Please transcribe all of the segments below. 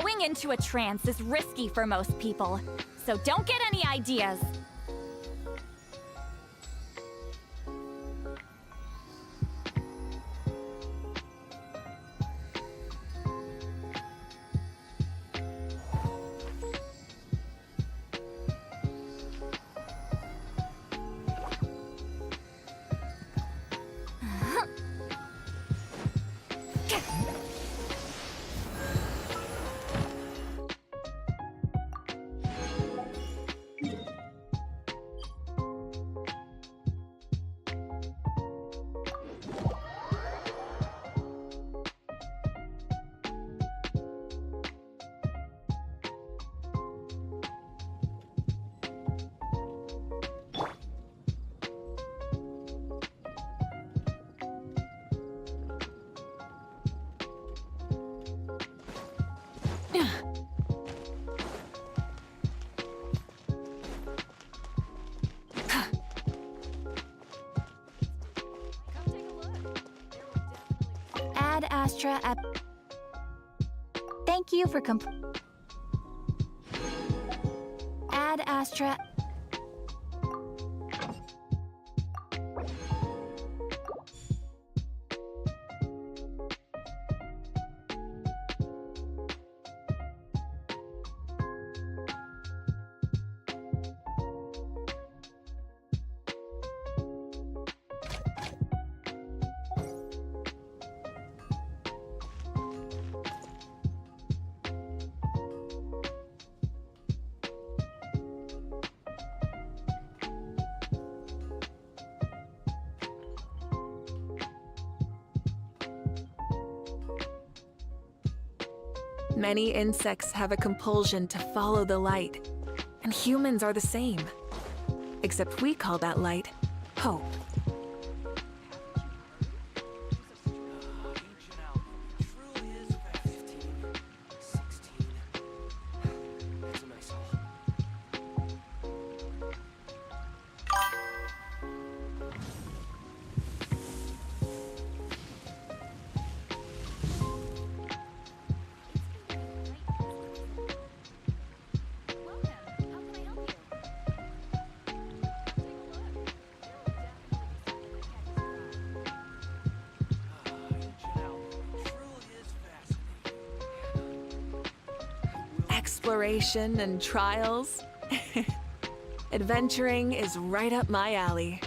Going into a trance is risky for most people, so don't get any ideas. Ad Astra at... Thank you for Ad Astra... Many insects have a compulsion to follow the light, and humans are the same. Except we call that light hope. Exploration and trials. Adventuring is right up my alley.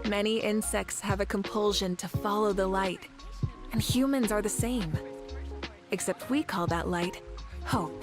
Many insects have a compulsion to follow the light, and humans are the same. Except we call that light hope.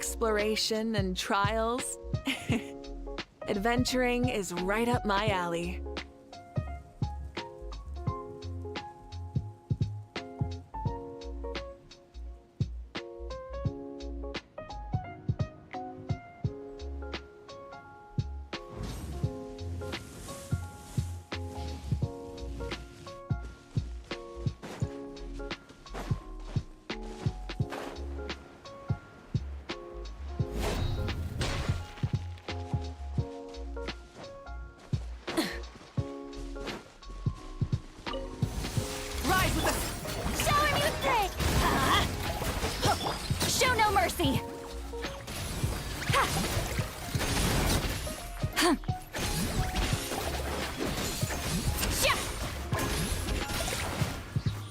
exploration and trials. Adventuring is right up my alley. Show no mercy! Ha! Huh. Sha!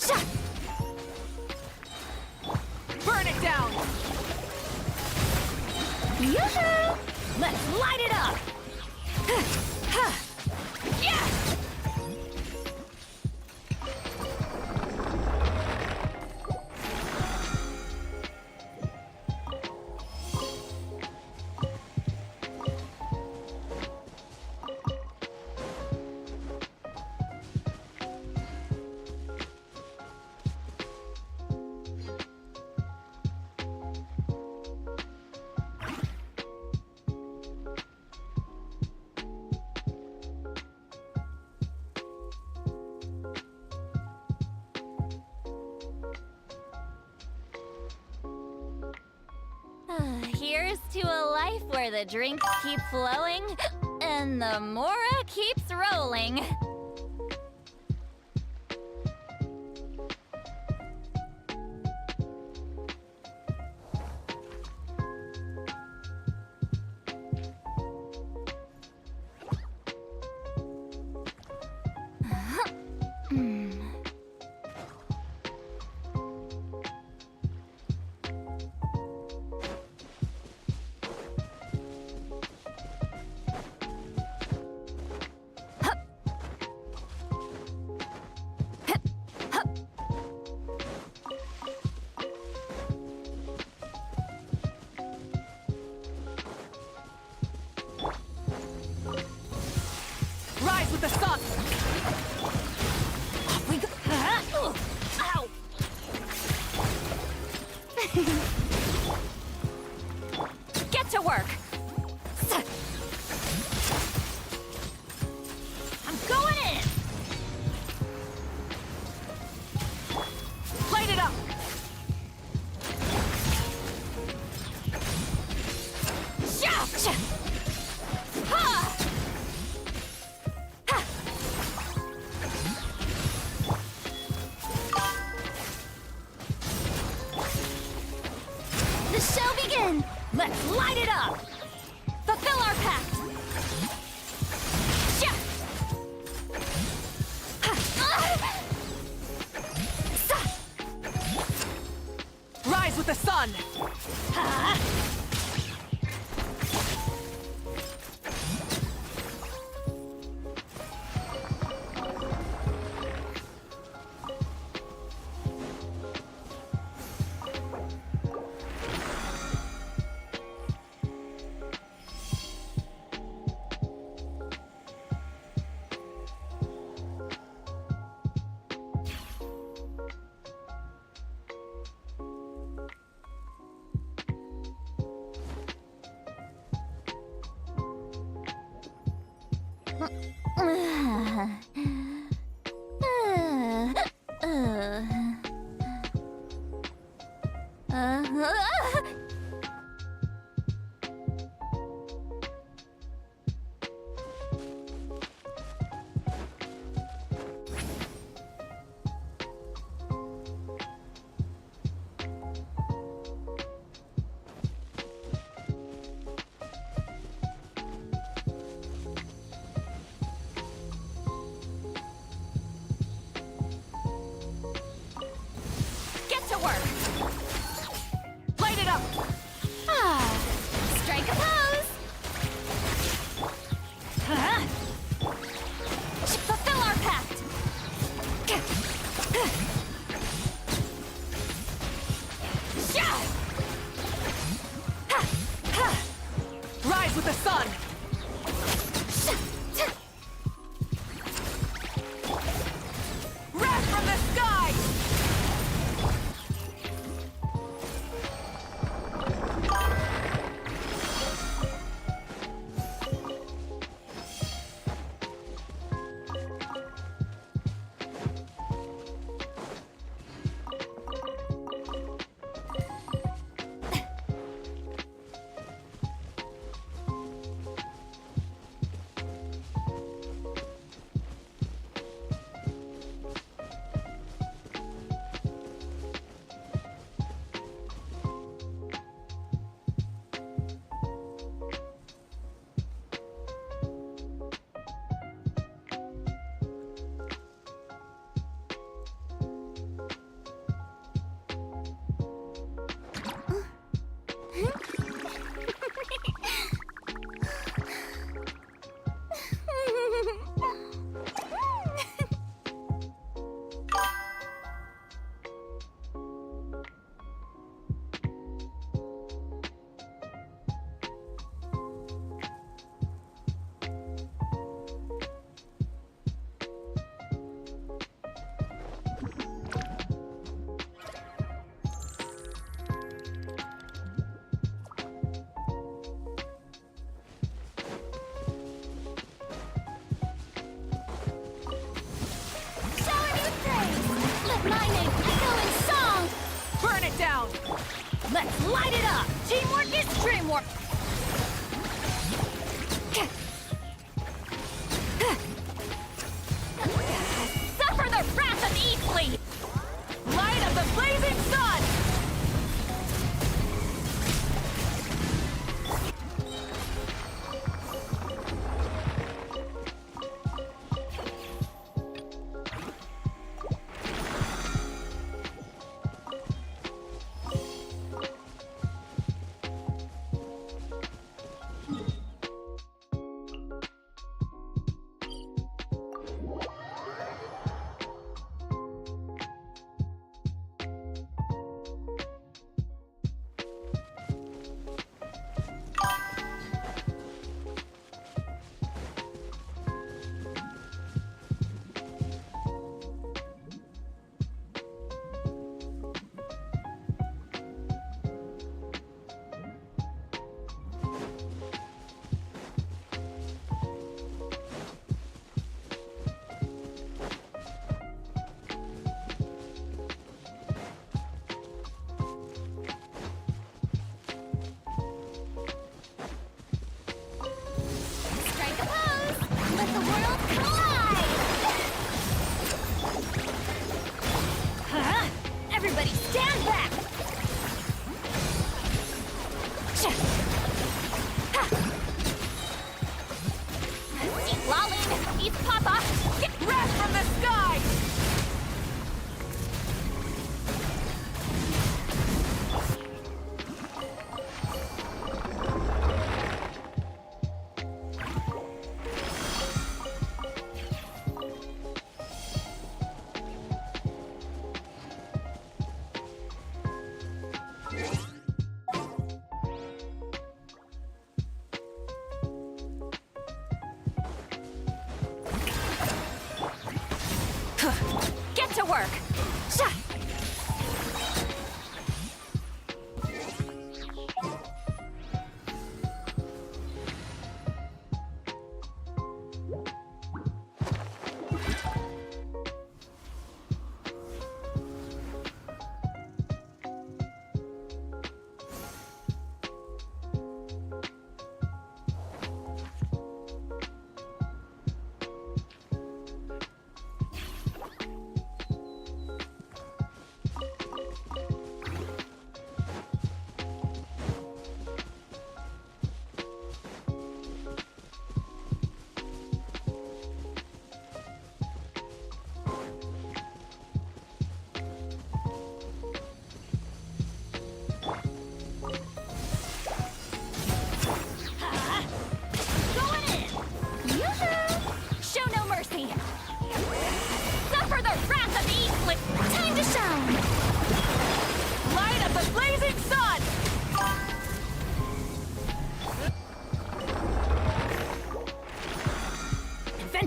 Sha! Burn it down! Yoo-hoo! Let's light it up! Yeah! Here's to a life where the drinks keep flowing and the Mora keeps rolling. Rise with the sun! Off we go. Ow! Get to work! I'm going in! Light it up! Sha! Ha! The show begin! Let's light it up! Fulfill our pact! Sha! Rise with the sun! Let's light it up! Teamwork is dreamwork! Suffer the wrath of Eastly! Light of the blazing sun! Get to work!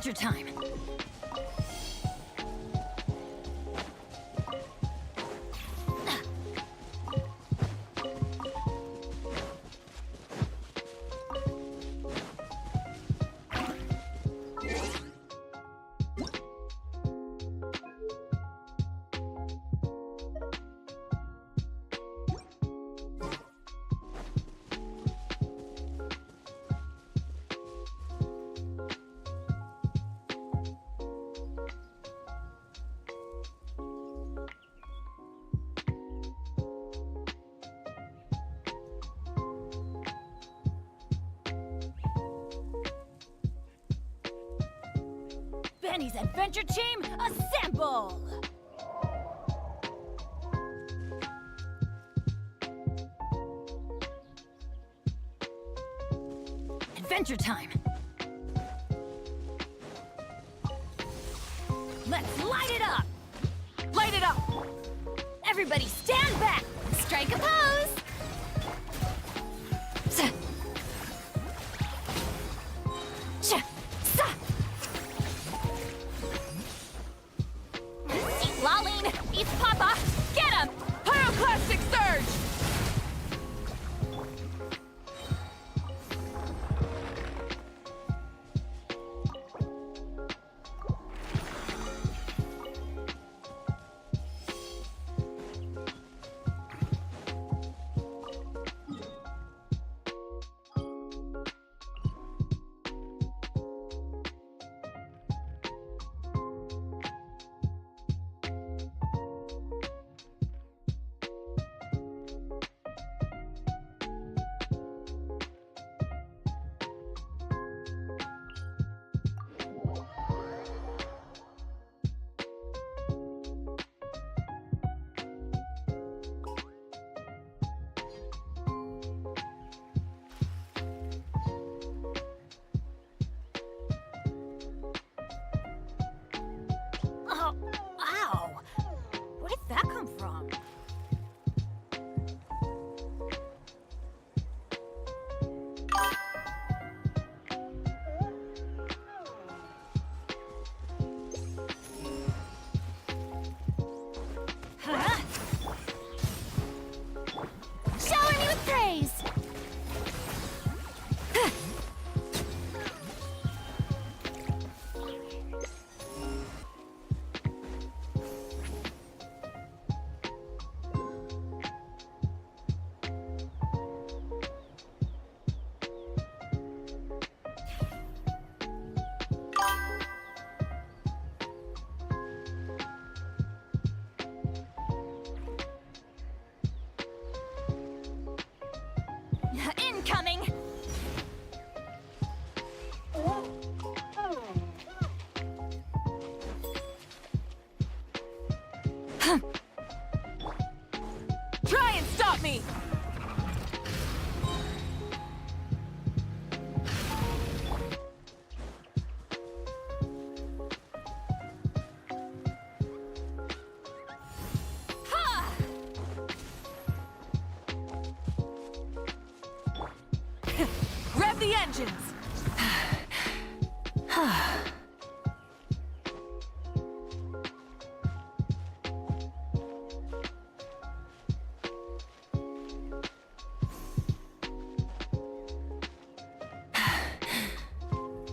Adventure time! Benny's adventure team, assemble! adventure time! Let's light it up! Light it up! Everybody stand back! Strike a pose! Laline! It's Papa! Get him! Pyroclastic surge! Oh, ow! Where did that come from? Huh? Shower me with praise! Incoming! Try and stop me! Ha! Rev the engines!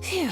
Phew.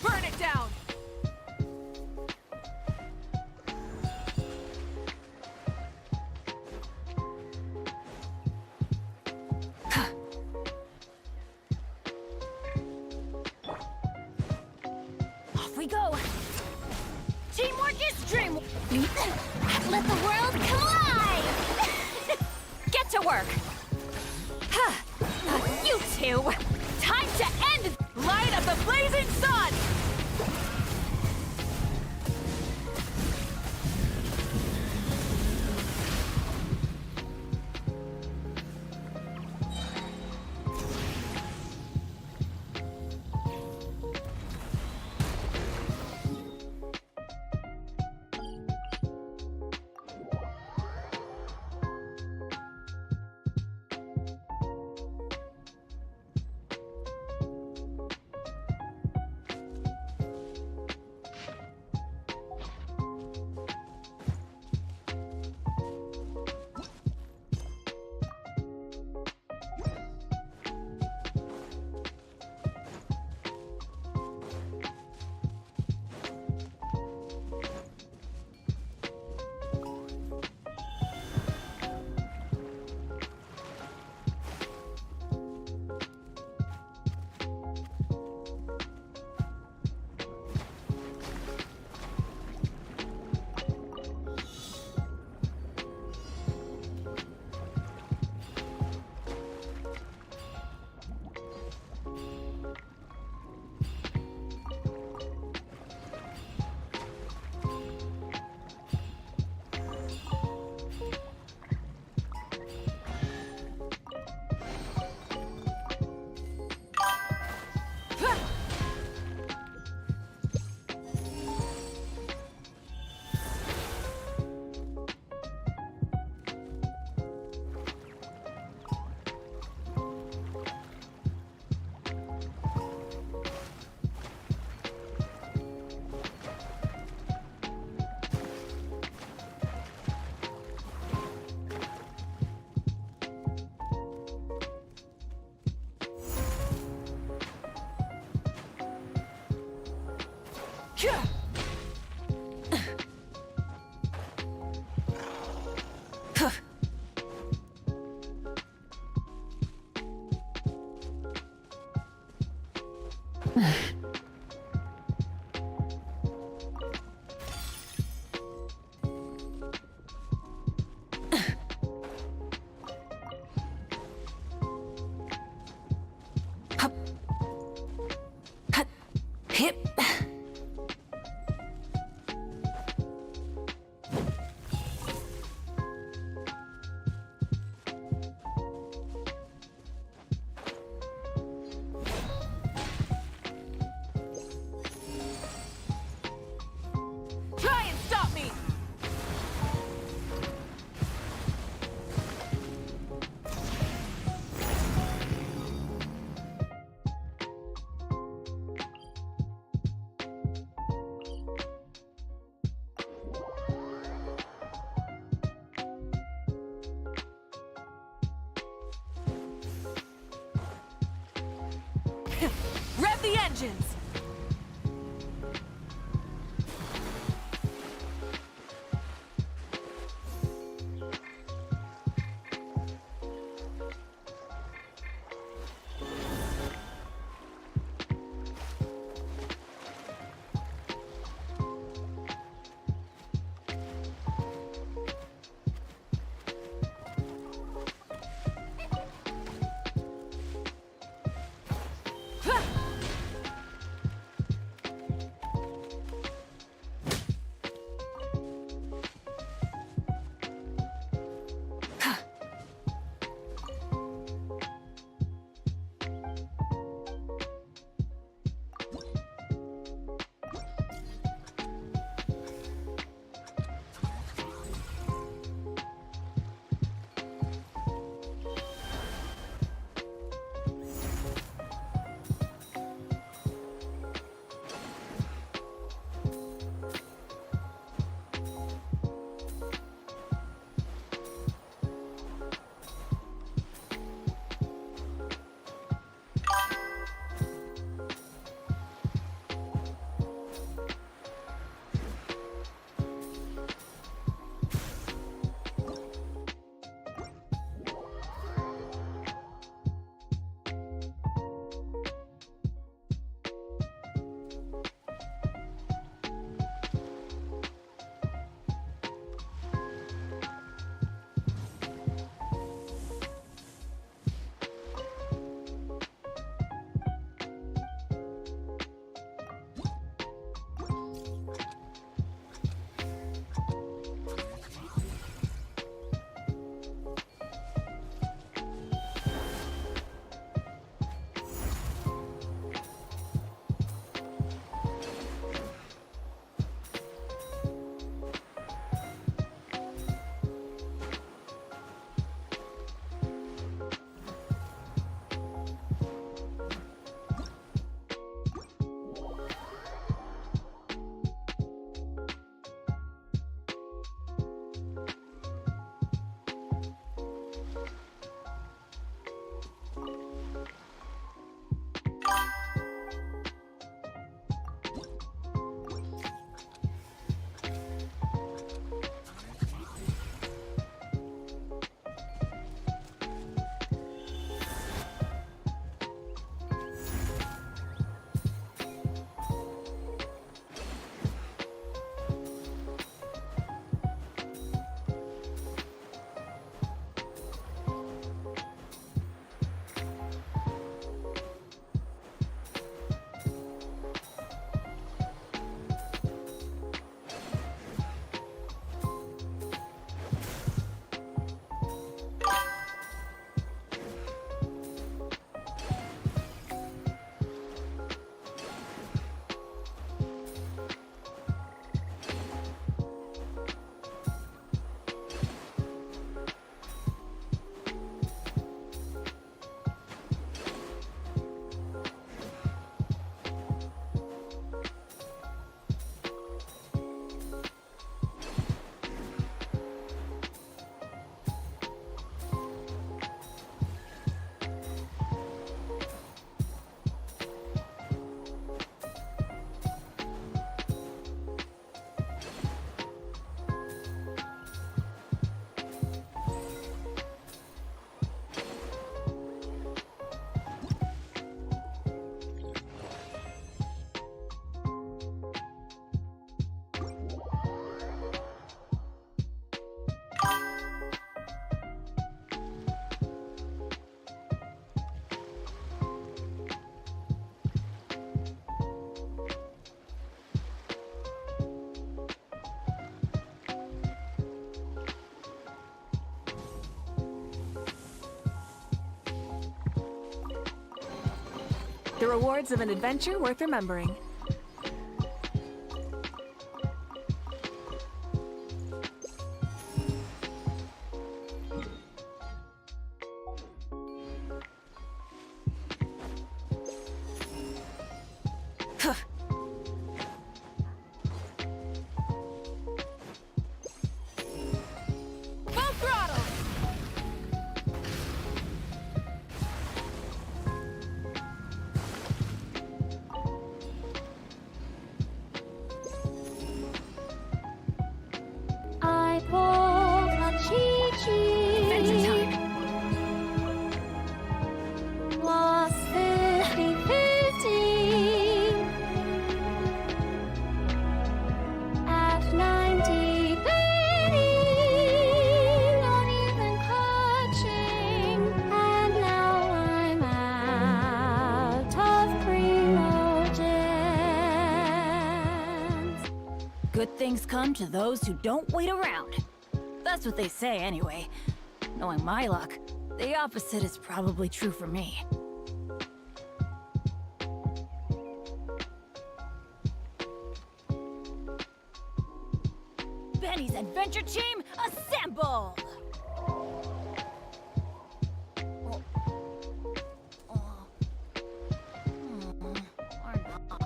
Burn it down! Off we go! Teamwork is dream. Let the world come alive! Get to work! You two! Time to end Light of the Blazing Sun! Hip. Try and stop me! Rev the engines! The rewards of an adventure worth remembering. Good things come to those who don't wait around. That's what they say anyway. Knowing my luck, the opposite is probably true for me. Benny's adventure team, assemble! Or not.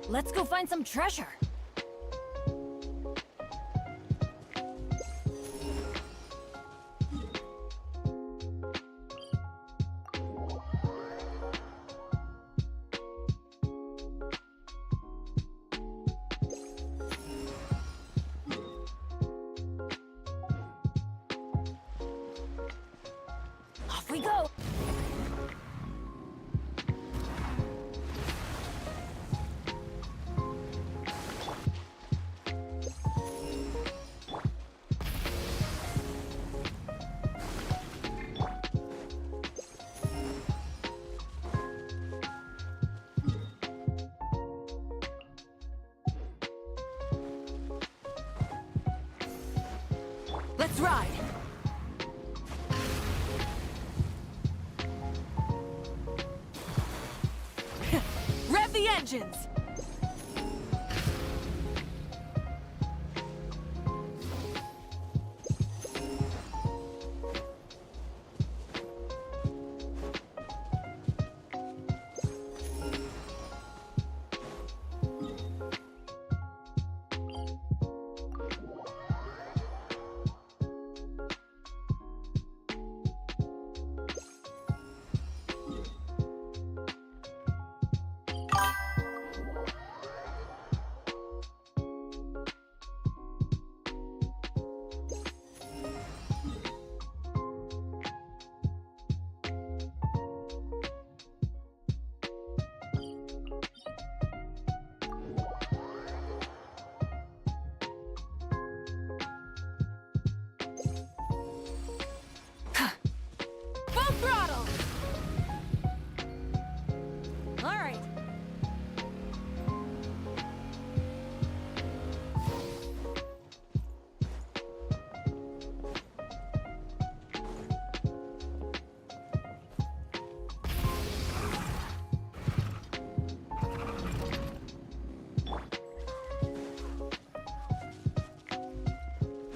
Let's go find some treasure. Off we go. Let's ride! Rev the engines!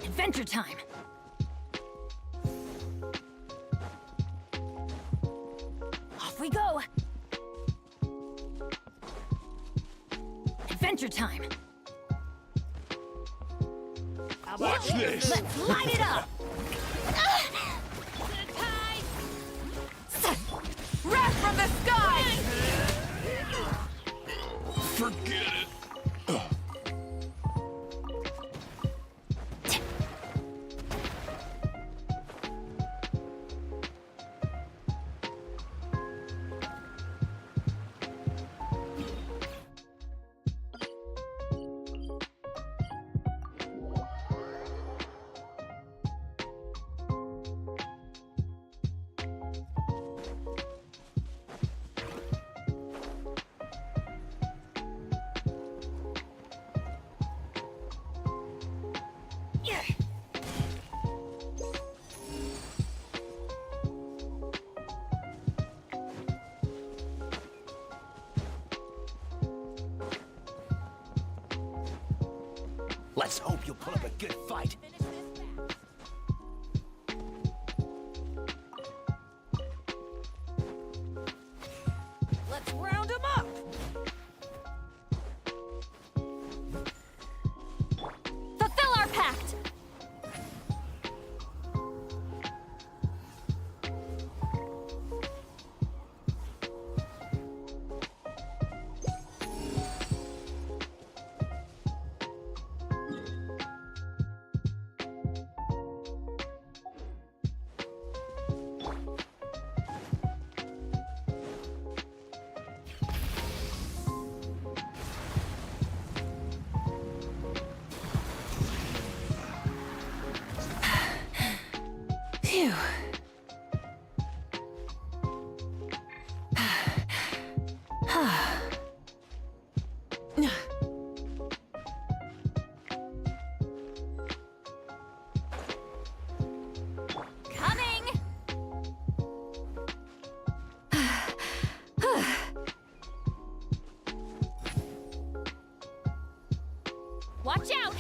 Adventure time! Off we go! Adventure time! Watch this! Let's light it up! Wrath from the sky! Forget it! Let's hope you'll put up a good fight. Let's round him up! Fulfill our pact! Phew. Coming! Watch out!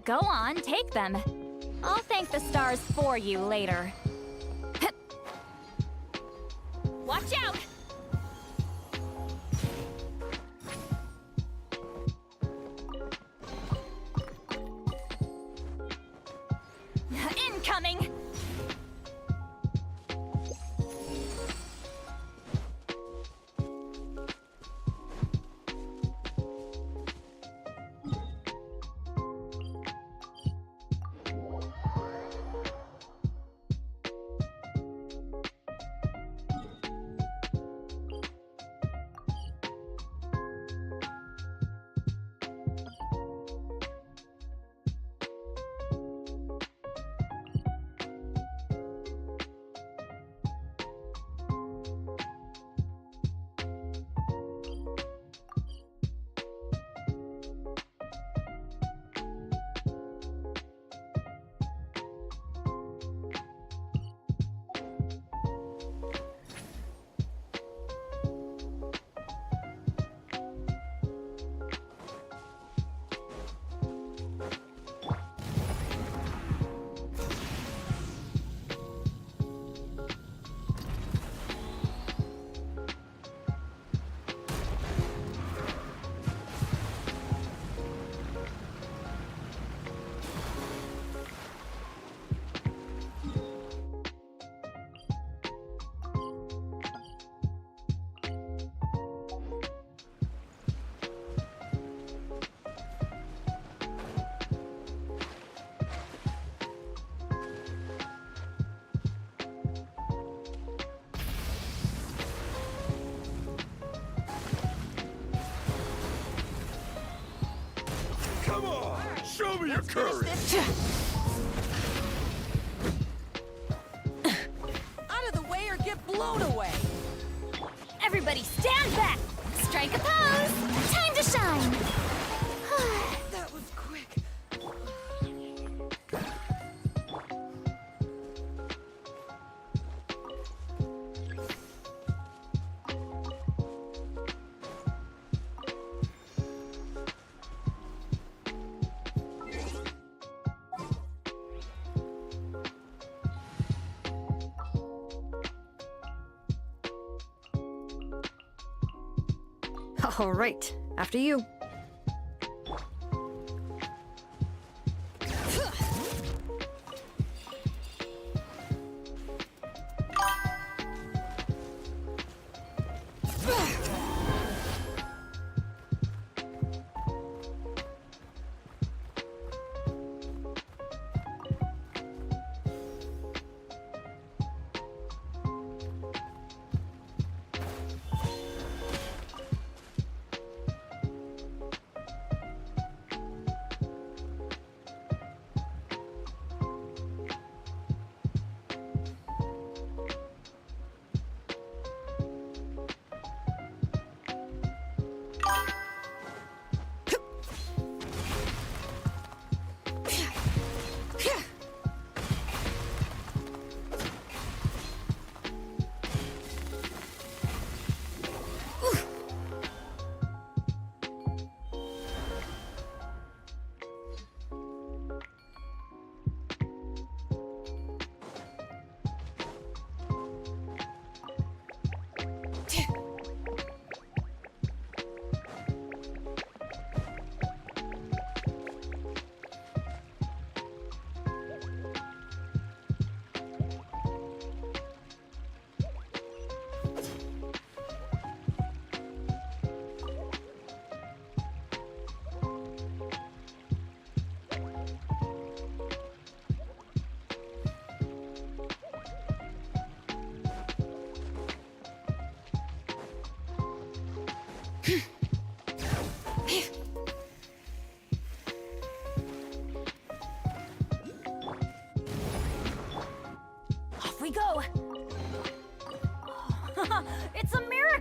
Go on, take them. I'll thank the stars for you later. Watch out! Incoming! Come on! Show me your courage! Out of the way or get blown away! Everybody stand back! Strike a pose! Time to shine! That was quick. All right, after you.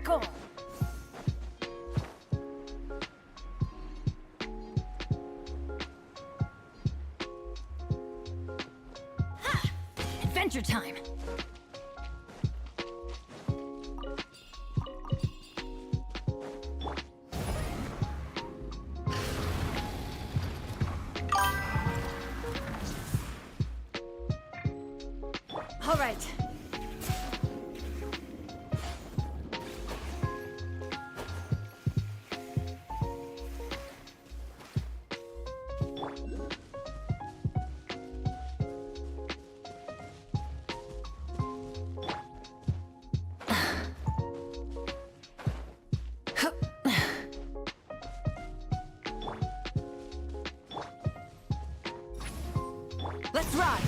goal. Ha! Adventure time. All right. Let's ride.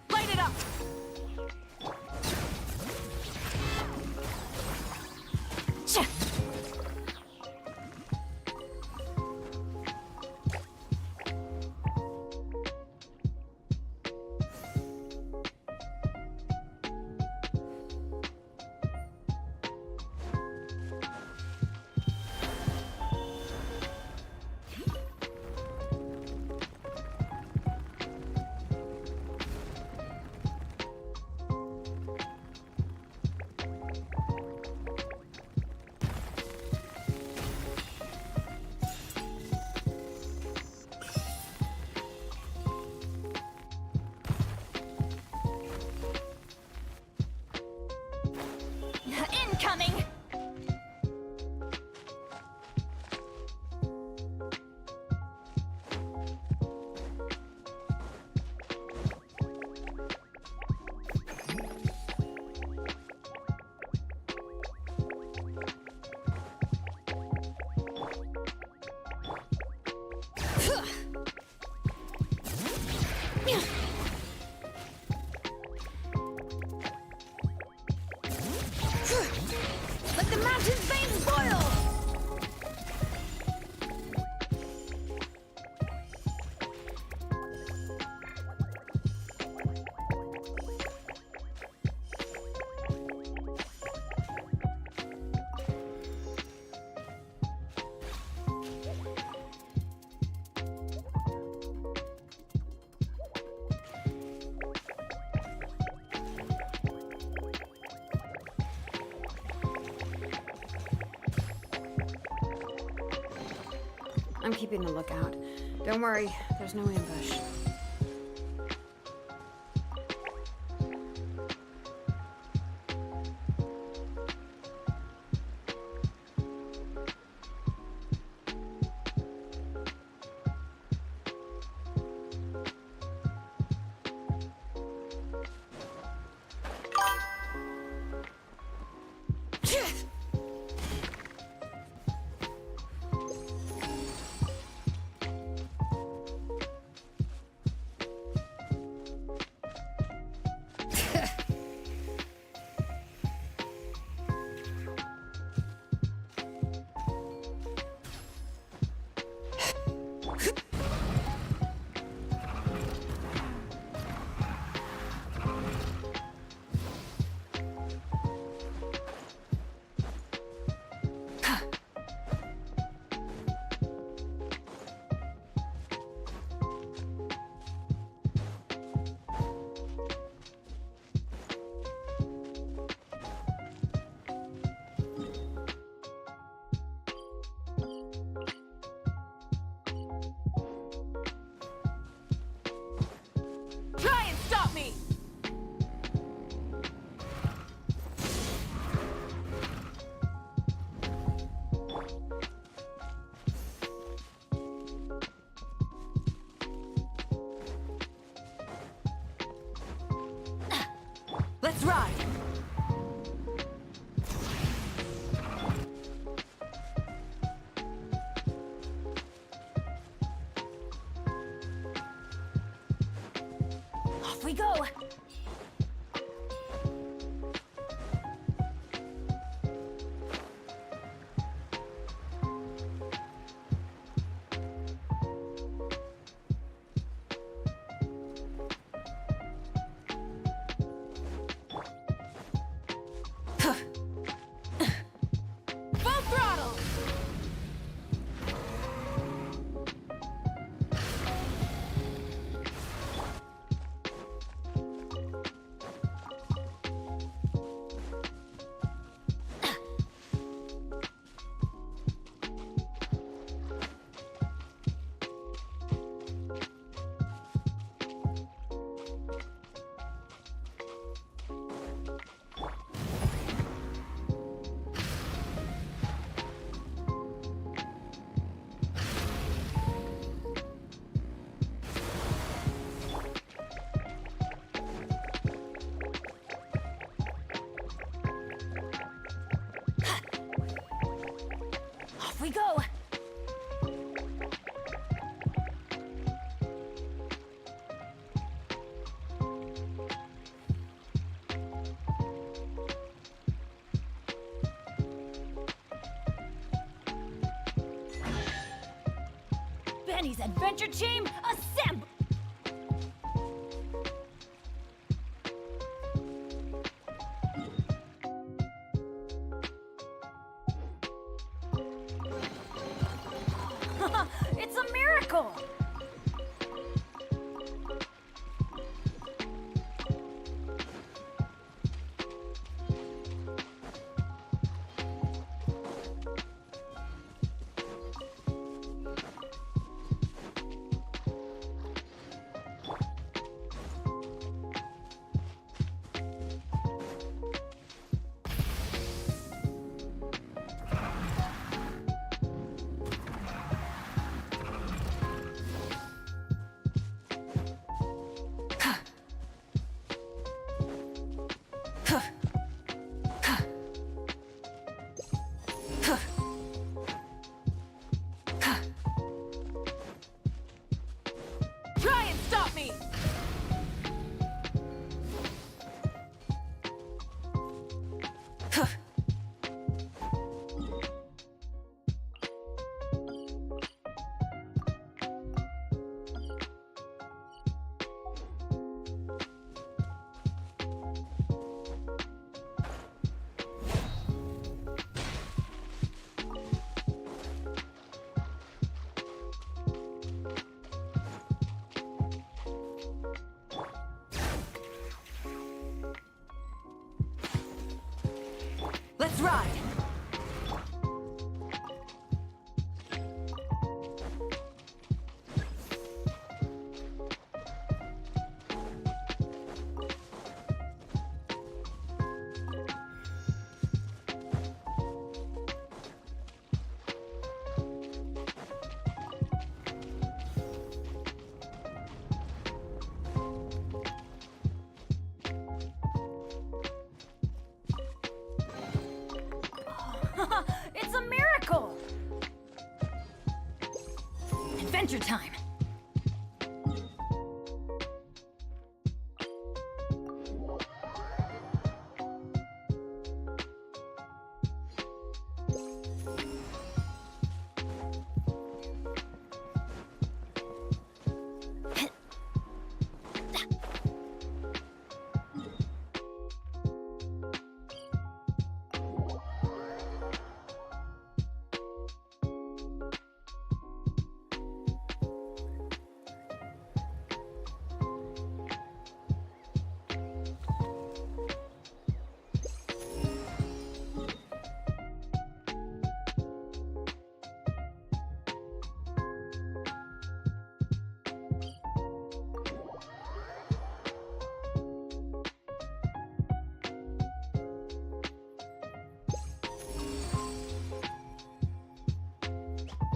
Light it up. Incoming! Let the mountain's veins boil! I'm keeping a lookout. Don't worry, there's no ambush. Try and stop me! Let's ride! we go! Full throttle! Off we go! Benny's adventure team, assemble! It's a miracle! Try and stop me! Let's ride! It's a miracle! Adventure time!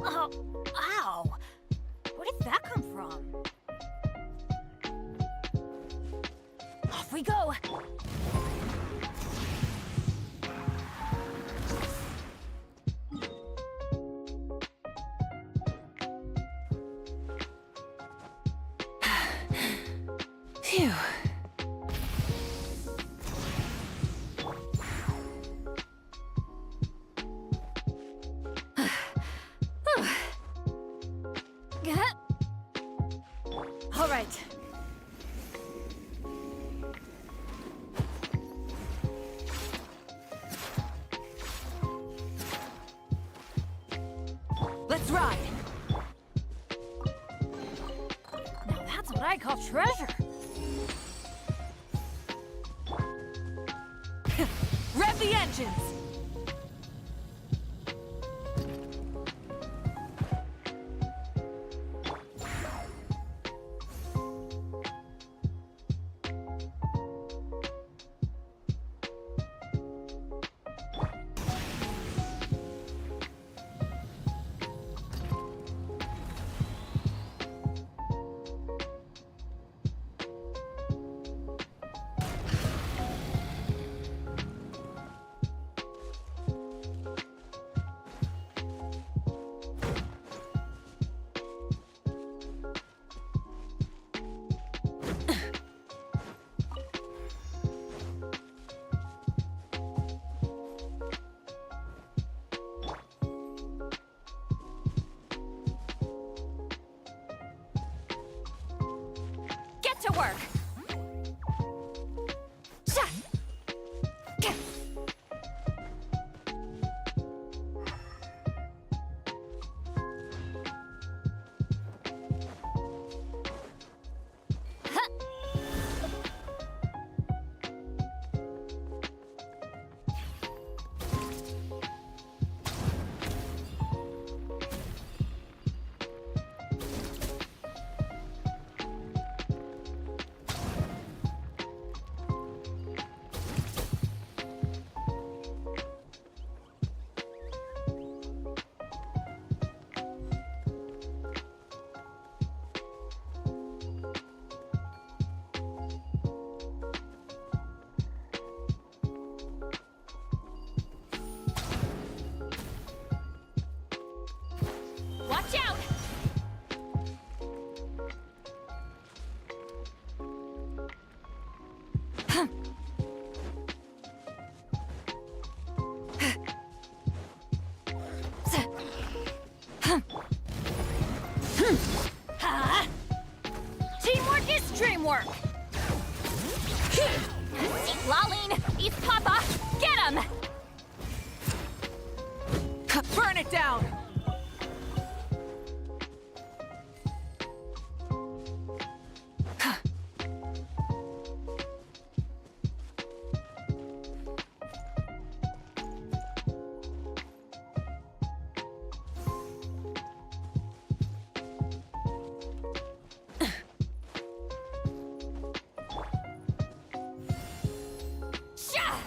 Oh, ow! Where did that come from? Off we go! Phew. Let's ride! Now that's what I call treasure. Rev the engines! To work. Sha! Gah! Huh! Watch out! Teamwork is dreamwork! Lolene, East Papa, get him! Burn it down! Sha!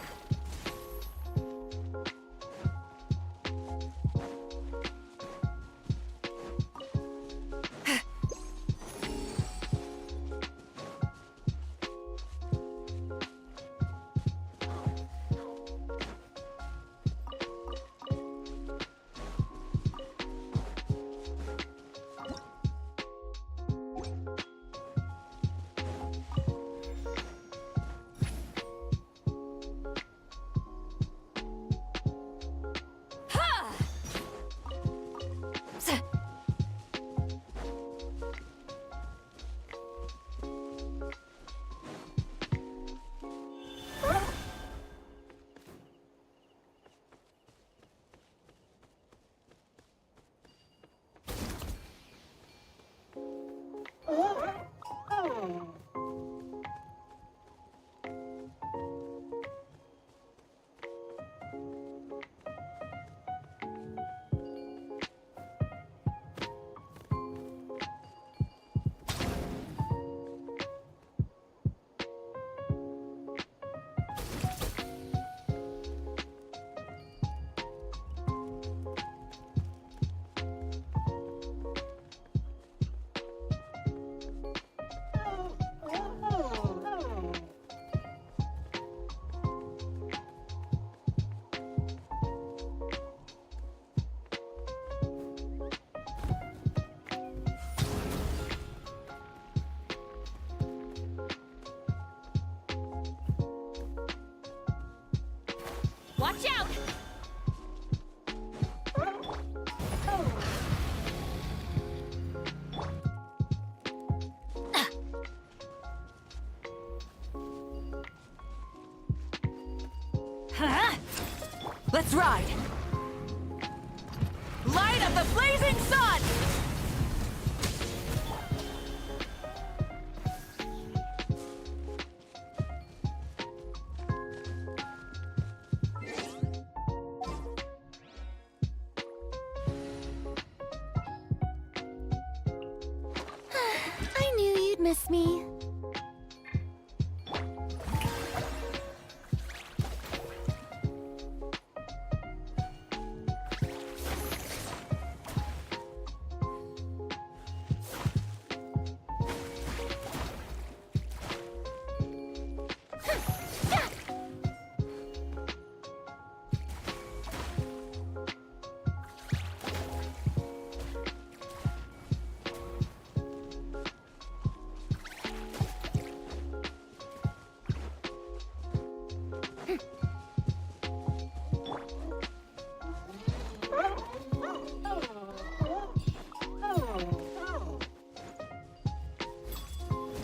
Watch out! Let's ride! light of the blazing sun! I knew you'd miss me.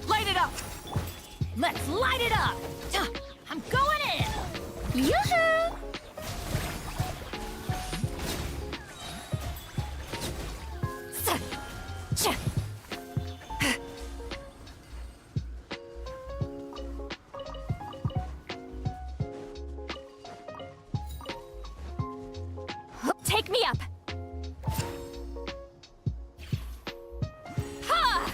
Light it up! Let's light it up! I'm going in! Yoo-hoo! Take me up! Ha!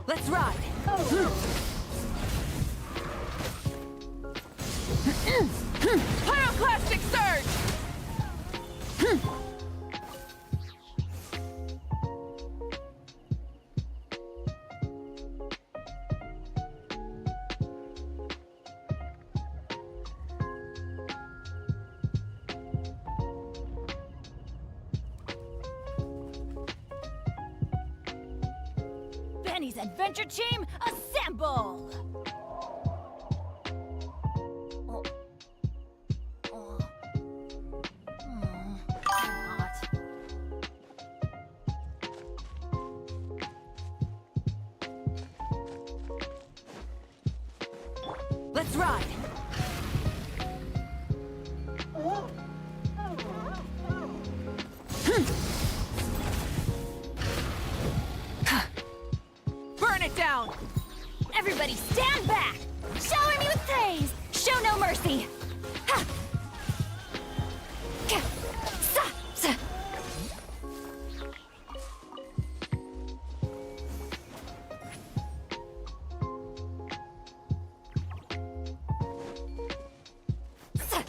Let's ride! Pyroclastic surge! Benny's adventure team, assemble! Not. Let's ride! Burn it down! Everybody stand back! Shower me with praise! Show no mercy! Ha! Ka! Sa! Sa! Sa!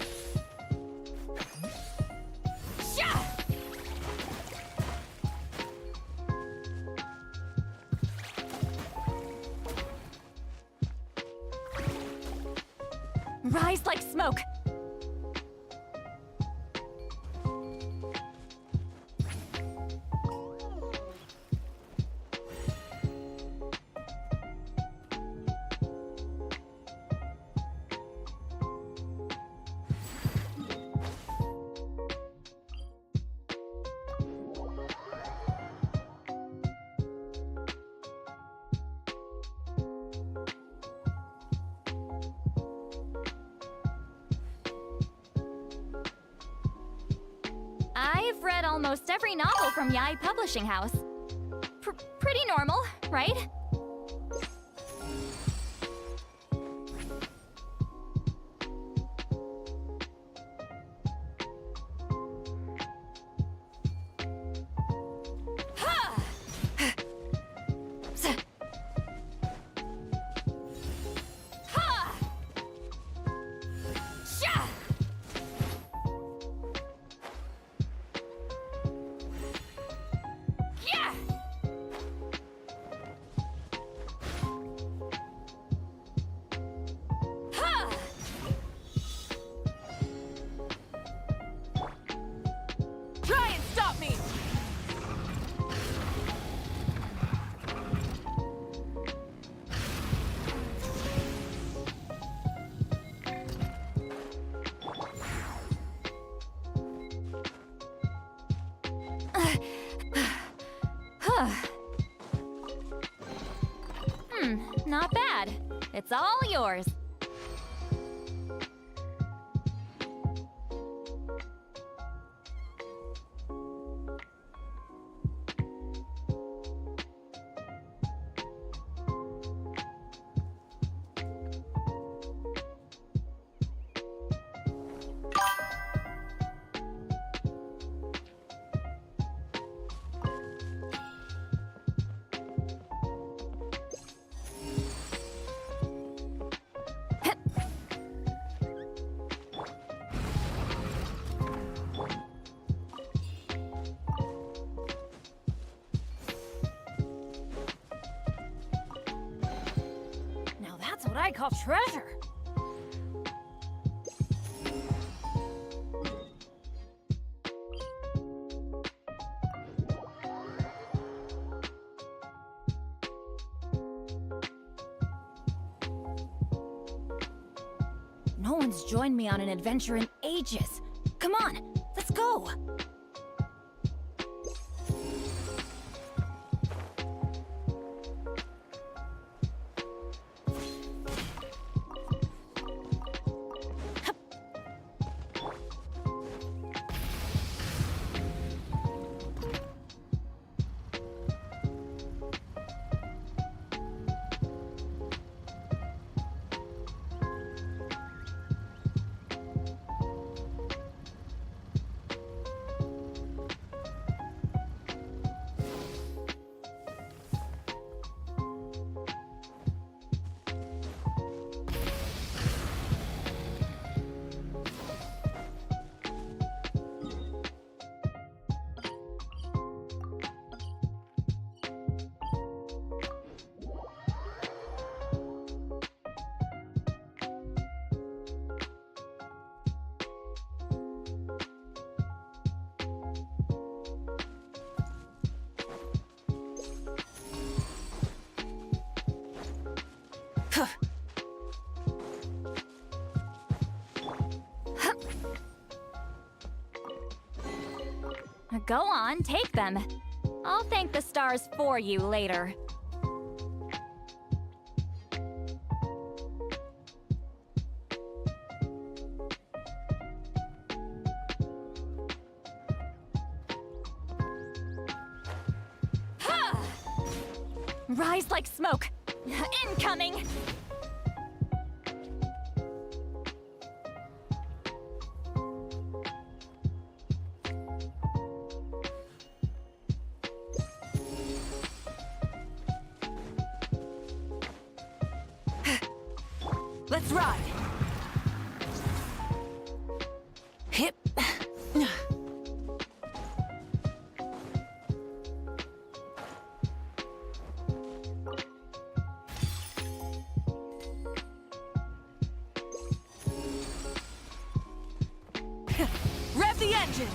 Sha! Rise like smoke! almost every novel from Yae Publishing House. Pretty normal, right? Try and stop me! Not bad. It's all yours. That's what I call treasure. No one's joined me on an adventure in ages. Come on, let's go. Go on, take them. I'll thank the stars for you later. Rise like smoke. Incoming! Let's ride! Hip. Rev the engines!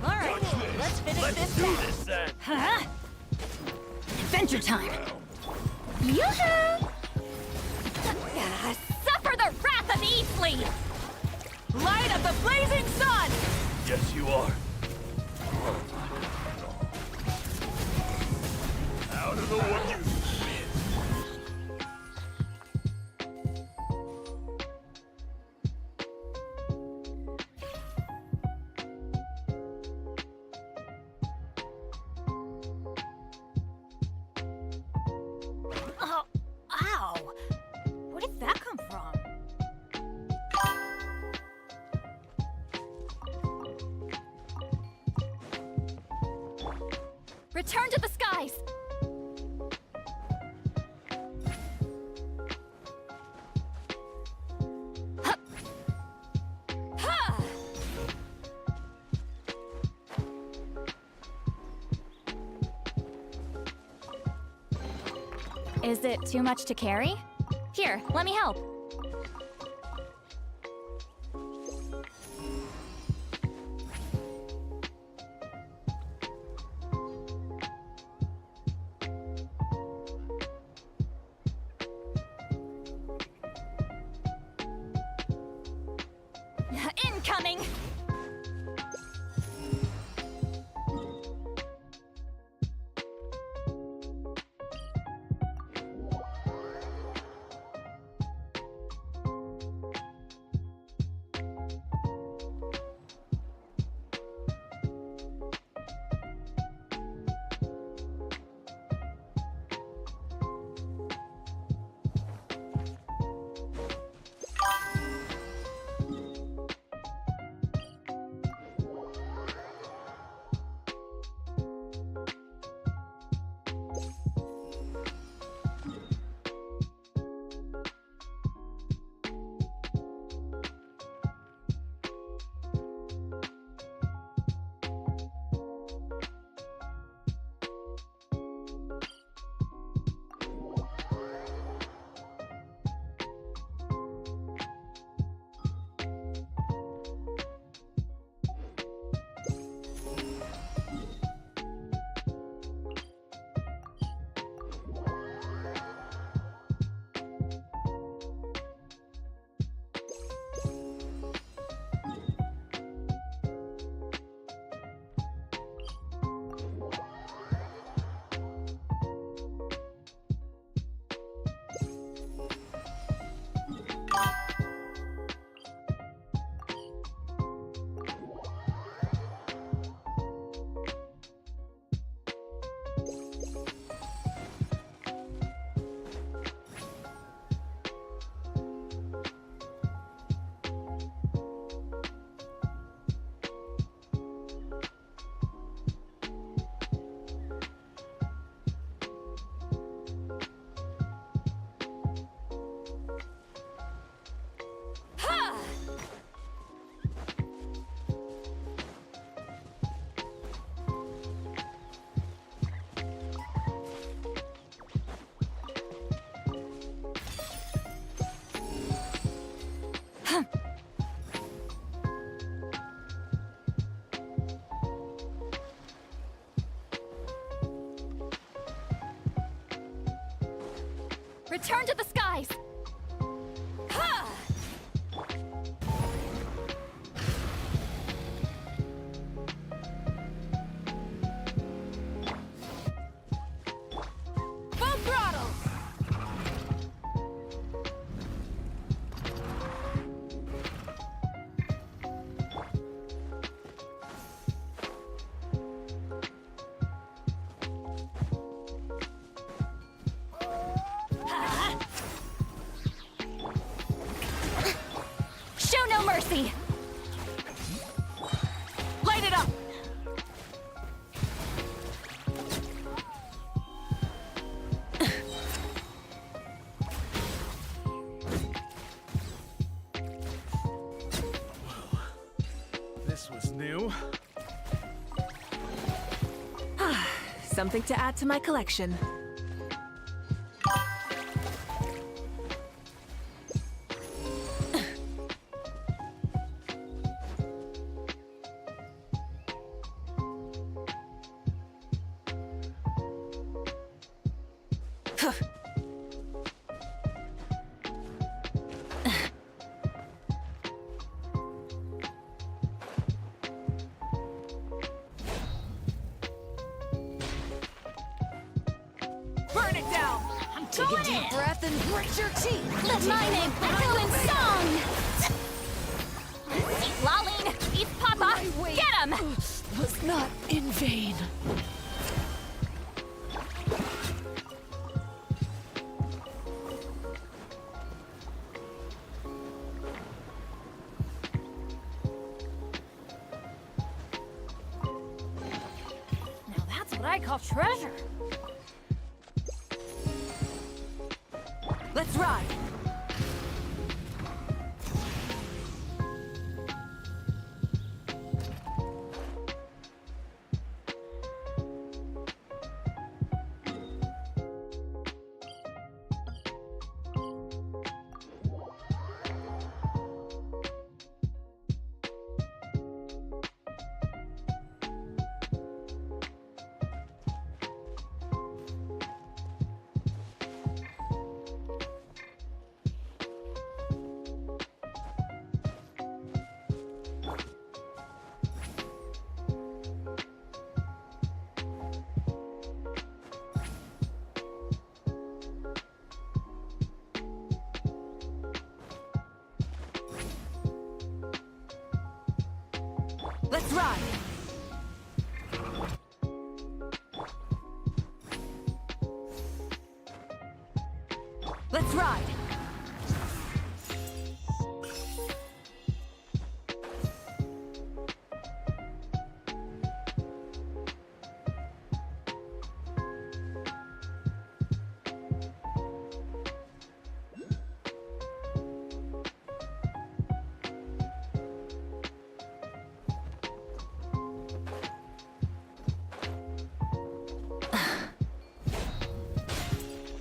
Alright, let's finish Let's this do battle. this then. Huh? Adventure time! Yoo-hoo! Suffer the wrath of Eastleigh! Light of the blazing sun! Yes, you are. Out of the way, you win. Return to the skies! Hup. Ha! Is it too much to carry? Here, let me help. Incoming! Return to the skies! Ha! Full throttle! Show no mercy! Light it up! This was new. Something to add to my collection. Burn it down! Take a deep breath and grit your teeth! Let my name echo in song! Eat Lolline! Eat Papa! Get him! Was not in vain. Now that's what I call treasure. Let's ride. Let's ride. Let's ride.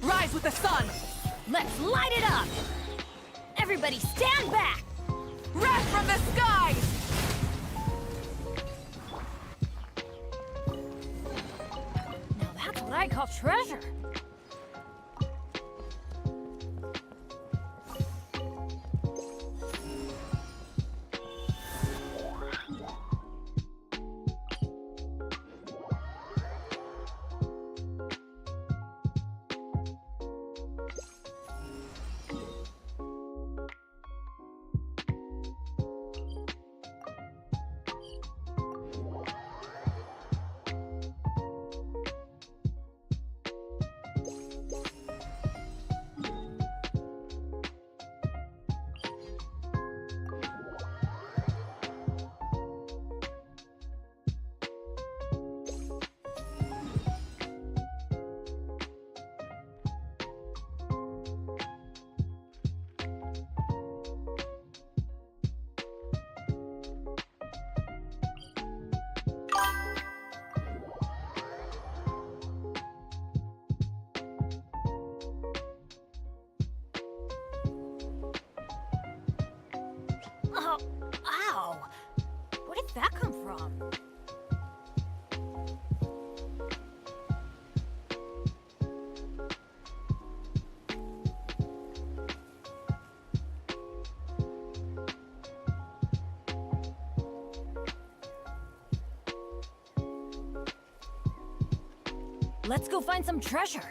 Rise with the sun. Let's light it up! Everybody stand back! Wrath from the skies. Now that's what I call treasure. Oh, ow! Where did that come from? Let's go find some treasure.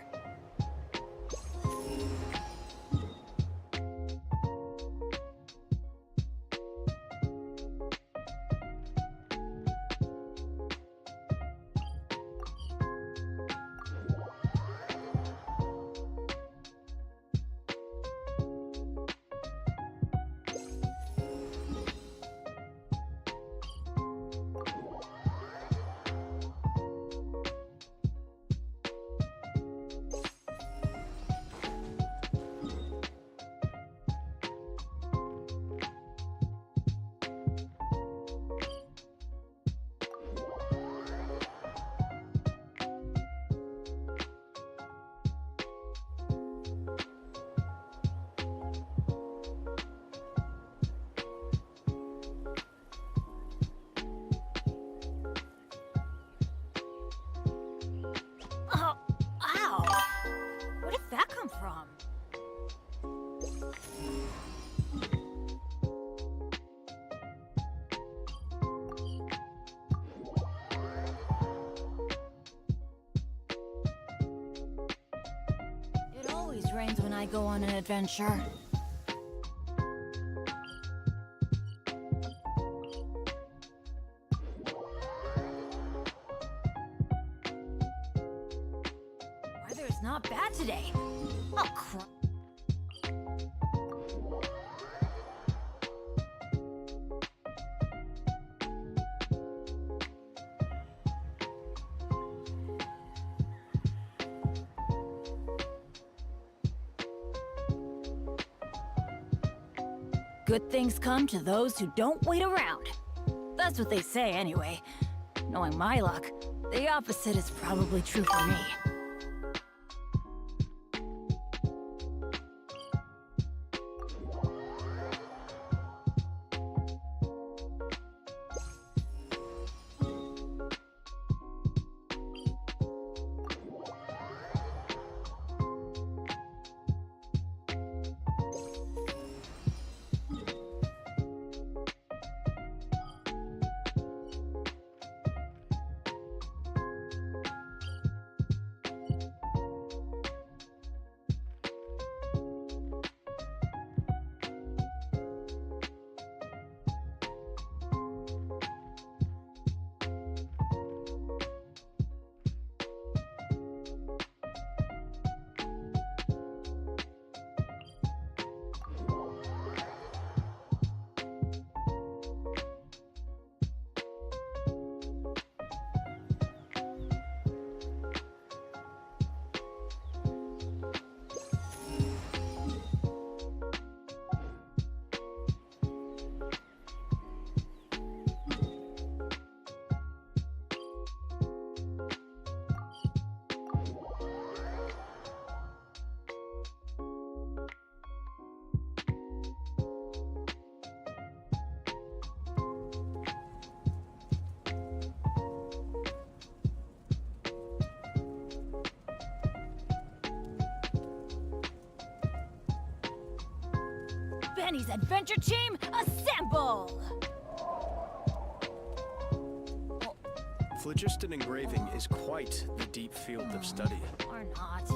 Oh, ow! Where did that come from? It always rains when I go on an adventure. Weather is not bad today. Oh, crap. Good things come to those who don't wait around. That's what they say anyway. Knowing my luck, the opposite is probably true for me. Benny's adventure team, assemble! Phlogiston engraving is quite the deep field of study. Or not.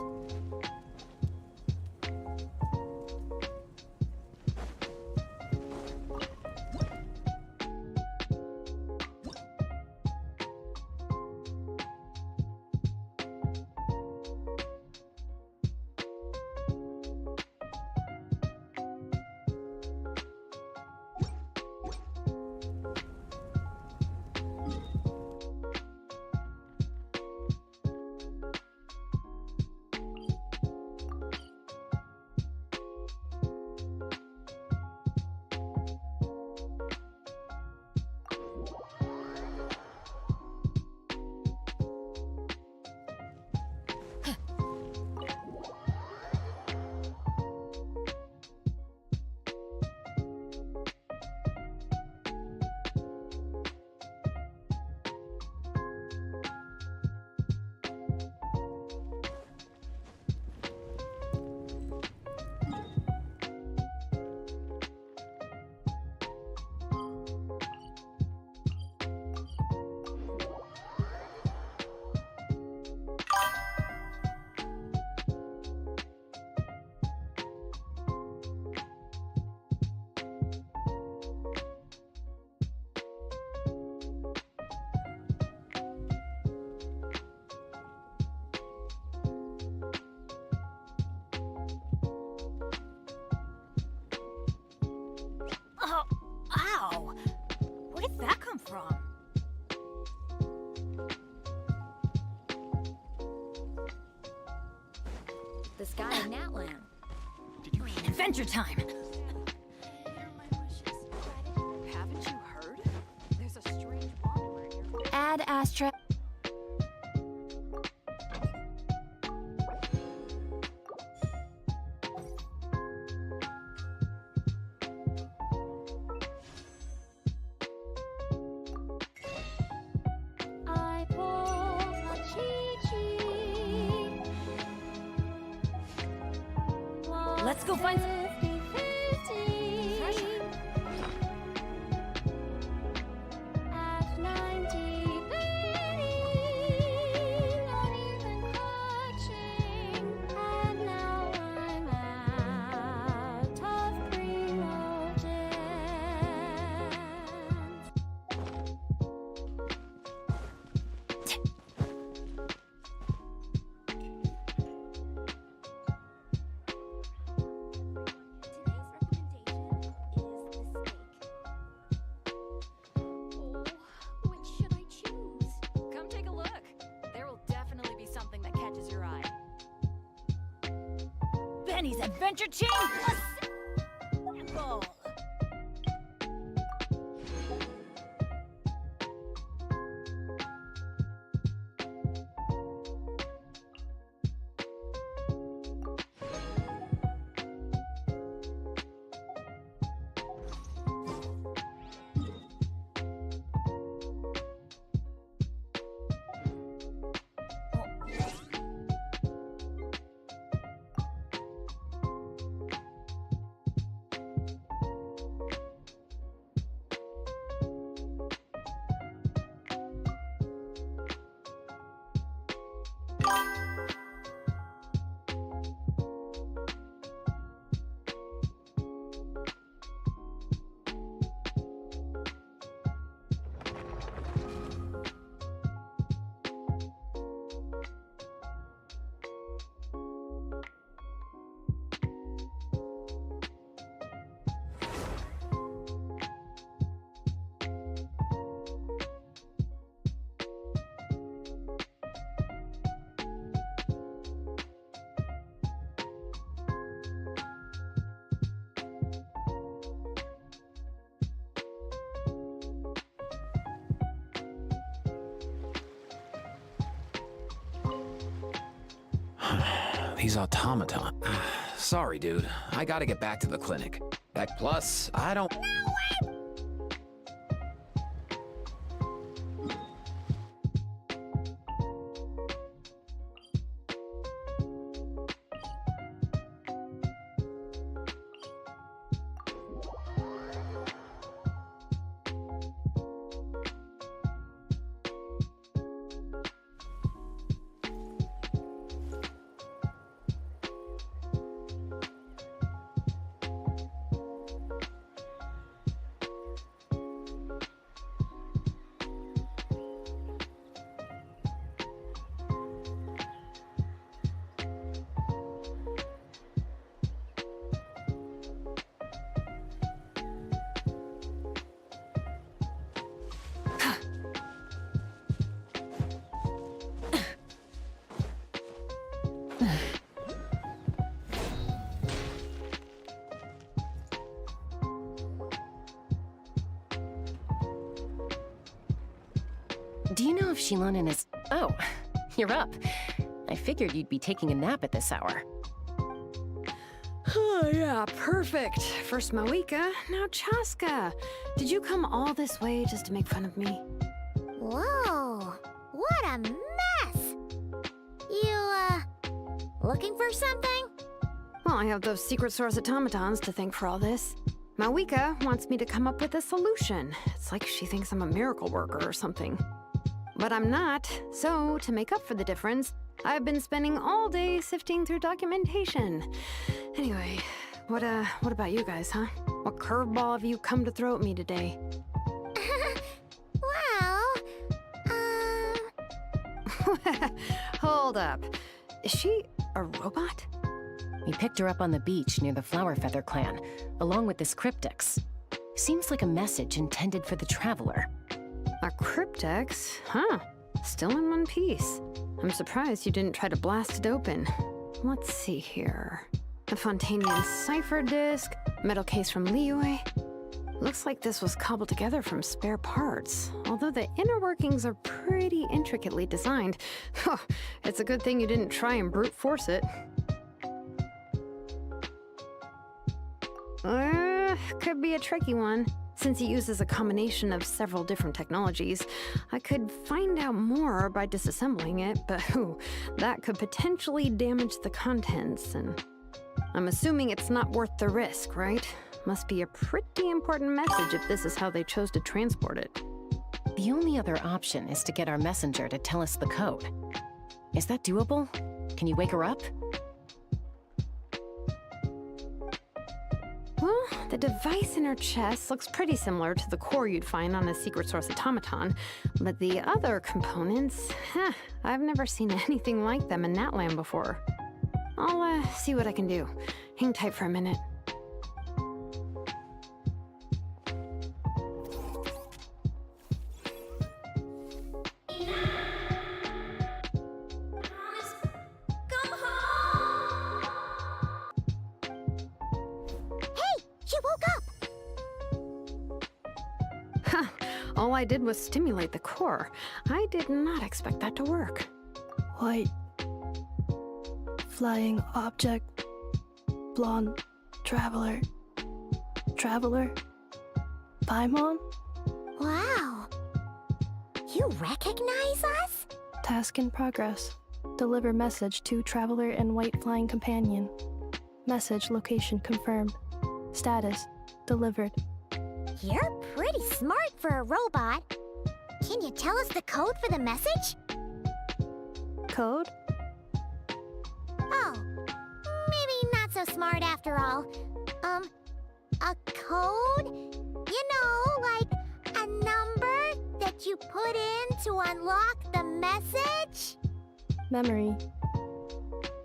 Oh, ow! Where did that come from? The sky in Natland. Did you hear? Adventure time! Haven't you heard? There's a strange wanderer here. Add Astra. I pull my chi-chi. Let's go find some. At 90, not even clutching. And now I'm out of preloaded. Which should I choose? Come take a look. There will definitely be something that catches your eye. Benny's adventure team, assemble! these automaton. Sorry, dude. I gotta get back to the clinic. Plus, I don't... Do you know if Shilonen is... Oh, you're up. I figured you'd be taking a nap at this hour. Oh, yeah, perfect. First Moika, now Chaska. Did you come all this way just to make fun of me? Whoa, what a mess! You, looking for something? Well, I have those secret source automatons to thank for all this. Moika wants me to come up with a solution. It's like she thinks I'm a miracle worker or something. But I'm not, so to make up for the difference, I've been spending all day sifting through documentation. Anyway, what about you guys, huh? What curveball have you come to throw at me today? Well, Hold up. Is she a robot? We picked her up on the beach near the Flower Feather clan, along with this cryptex. Seems like a message intended for the Traveler. A cryptex? Huh. Still in one piece. I'm surprised you didn't try to blast it open. Let's see here. A Fontanian cipher disk, metal case from Liyue. Looks like this was cobbled together from spare parts, although the inner workings are pretty intricately designed. It's a good thing you didn't try and brute force it. Could be a tricky one. Since it uses a combination of several different technologies, I could find out more by disassembling it, but that could potentially damage the contents, and I'm assuming it's not worth the risk, right? Must be a pretty important message if this is how they chose to transport it. The only other option is to get our messenger to tell us the code. Is that doable? Can you wake her up? Well, the device in her chest looks pretty similar to the core you'd find on a secret source automaton, but the other components, I've never seen anything like them in Natlan before. I'll see what I can do. Hang tight for a minute. All I did was stimulate the core. I did not expect that to work. White. Flying object. Blonde. Traveler. Traveler. Paimon? wow. You recognize us? Task in progress. Deliver message to Traveler and White Flying Companion. Message location confirmed. Status. Delivered. You're pretty smart for a robot. Can you tell us the code for the message? Code? Oh, maybe not so smart after all. A code? You know, like a number that you put in to unlock the message? Memory.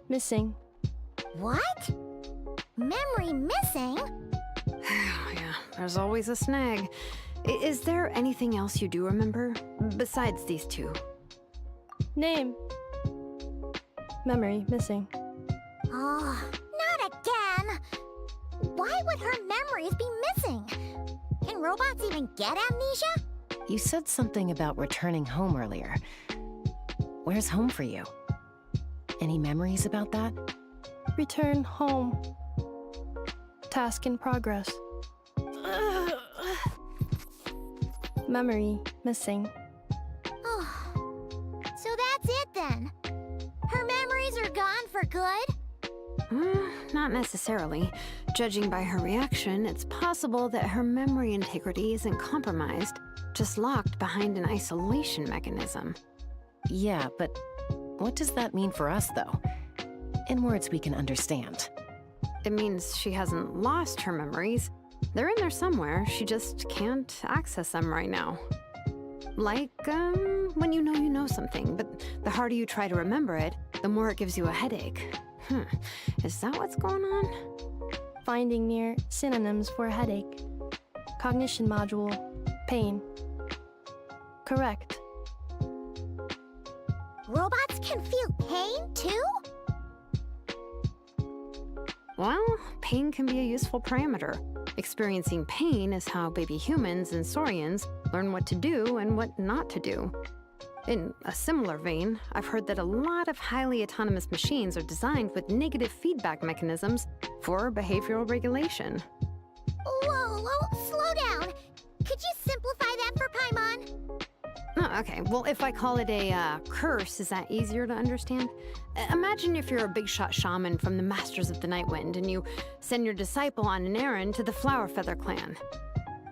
Missing. What? Memory missing? Yeah, there's always a snag. Is there anything else you do remember? Besides these two? Name. Memory missing. Oh, not again! Why would her memories be missing? Can robots even get amnesia? You said something about returning home earlier. Where's home for you? Any memories about that? Return home. Task in progress. Memory missing. Oh, so that's it then. Her memories are gone for good? Not necessarily. Judging by her reaction, it's possible that her memory integrity isn't compromised, just locked behind an isolation mechanism. Yeah, but what does that mean for us, though? In words we can understand. It means she hasn't lost her memories. They're in there somewhere, she just can't access them right now. Like, when you know something, but the harder you try to remember it, the more it gives you a headache. Is that what's going on? Finding near synonyms for headache. Cognition module. Pain. Correct. Robots can feel pain too? Well, pain can be a useful parameter. Experiencing pain is how baby humans and saurians learn what to do and what not to do. In a similar vein, I've heard that a lot of highly autonomous machines are designed with negative feedback mechanisms for behavioral regulation. Whoa, slow down. Could you simplify that for Paimon? Oh, okay, well, if I call it a curse, is that easier to understand? Imagine if you're a big shot shaman from the Masters of the Night Wind and you send your disciple on an errand to the Flower Feather clan.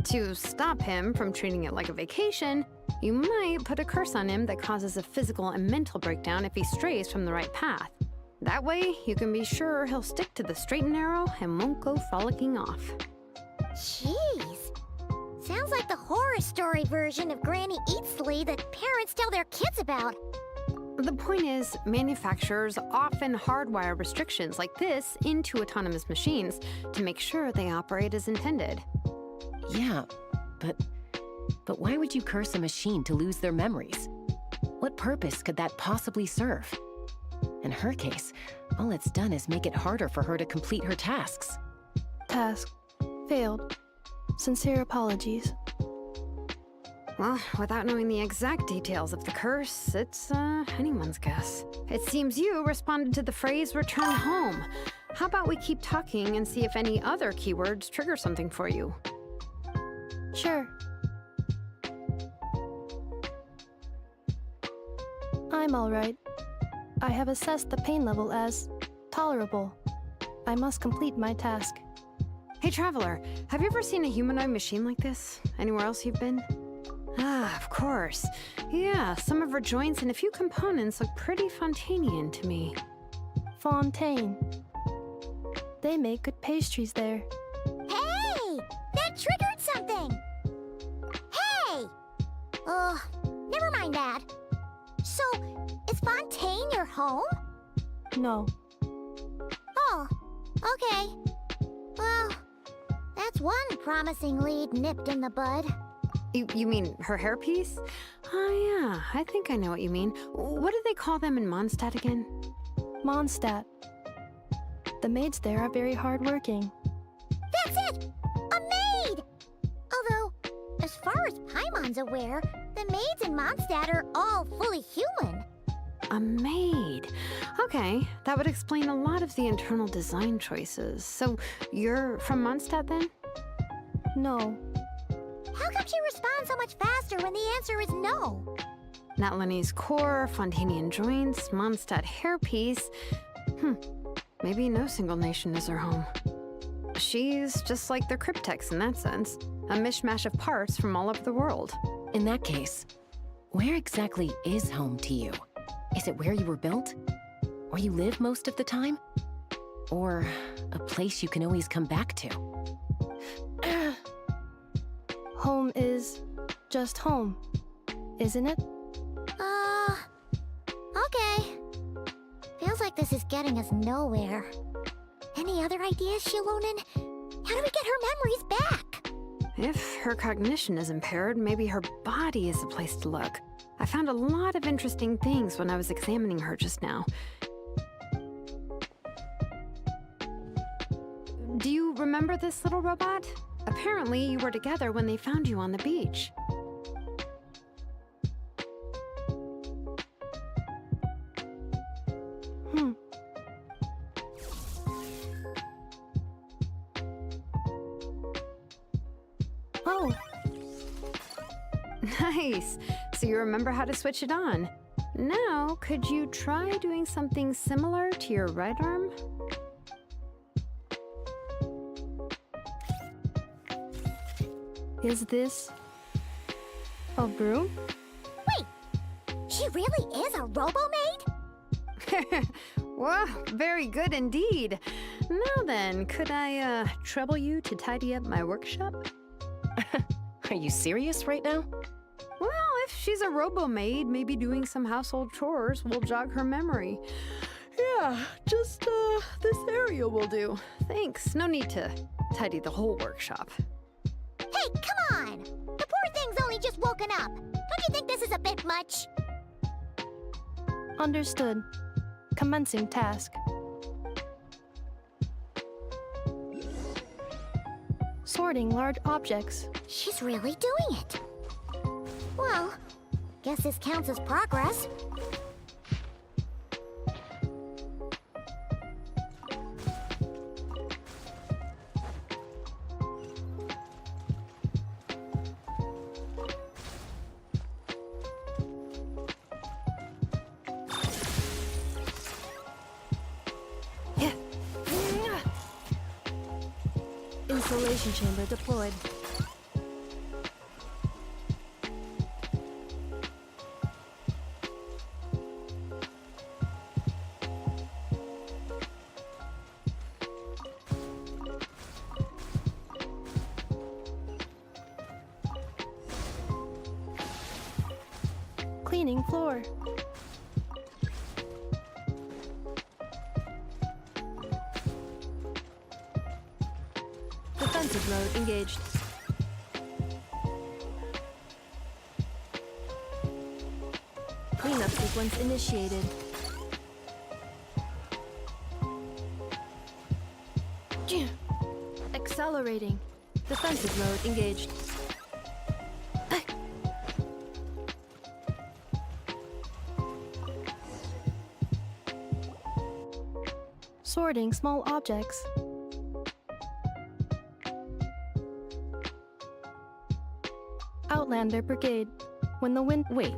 To stop him from treating it like a vacation, you might put a curse on him that causes a physical and mental breakdown if he strays from the right path. That way, you can be sure he'll stick to the straight and narrow and won't go frolicking off. Jeez. Sounds like the horror story version of Granny Eatsley that parents tell their kids about. The point is, manufacturers often hardwire restrictions like this into autonomous machines to make sure they operate as intended. Yeah, but why would you curse a machine to lose their memories? What purpose could that possibly serve? In her case, all it's done is make it harder for her to complete her tasks. Task. Failed. Sincere apologies. Well, without knowing the exact details of the curse, it's anyone's guess. It seems you responded to the phrase return home. How about we keep talking and see if any other keywords trigger something for you? Sure. I'm alright. I have assessed the pain level as tolerable. I must complete my task. Hey, Traveler, have you ever seen a humanoid machine like this? Anywhere else you've been? Ah, of course. Yeah, some of her joints and a few components look pretty Fontanian to me. Fontaine. They make good pastries there. Hey! That triggered something! Hey! Never mind that. So, is Fontaine your home? No. Oh, okay. Well, that's one promising lead nipped in the bud. You mean her hairpiece? Oh yeah, I think I know what you mean. What do they call them in Mondstadt again? Mondstadt. The maids there are very hardworking. That's it! A maid! Although, as far as Paimon's aware, the maids in Mondstadt are all fully human. A maid. Okay, that would explain a lot of the internal design choices. So, you're from Mondstadt then? No. How come she responds so much faster when the answer is no? Natlanese core, Fontanian joints, Mondstadt hairpiece. Maybe no single nation is her home. She's just like the Cryptex in that sense. A mishmash of parts from all over the world. In that case, where exactly is home to you? Is it where you were built? Where you live most of the time? Or a place you can always come back to? Home is just home, isn't it? Okay. Feels like this is getting us nowhere. Any other ideas, Shilonen? How do we get her memories back? If her cognition is impaired, maybe her body is the place to look. I found a lot of interesting things when I was examining her just now. Do you remember this little robot? Apparently, you were together when they found you on the beach. Oh, Nice. So you remember how to switch it on. Now, could you try doing something similar to your right arm? is this a broom? Wait, she really is a robo-maid? Wow, very good indeed. Now then, could I trouble you to tidy up my workshop? Are you serious right now? Well, if she's a robo-maid, maybe doing some household chores will jog her memory. Yeah, just this area will do. Thanks, no need to tidy the whole workshop. Hey, come on! The poor thing's only just woken up. Don't you think this is a bit much? Understood. Commencing task. Sorting large objects. She's really doing it. Well, guess this counts as progress. Installation chamber deployed. Cleaning floor. Defensive mode engaged. Cleanup sequence initiated. Accelerating. Defensive mode engaged. Sorting small objects. Outlander Brigade. When the wind. Wait,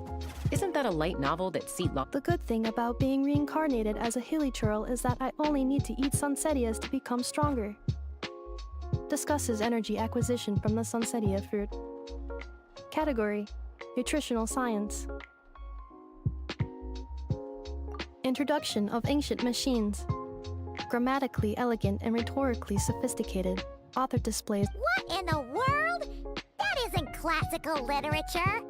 isn't that a light novel that Seatlock? The good thing about being reincarnated as a hilichurl is that I only need to eat Sunsettias to become stronger. Discusses energy acquisition from the Sunsettia fruit. Category: Nutritional Science. Introduction of ancient machines. Grammatically elegant and rhetorically sophisticated. Author displays. What in the world? That isn't classical literature.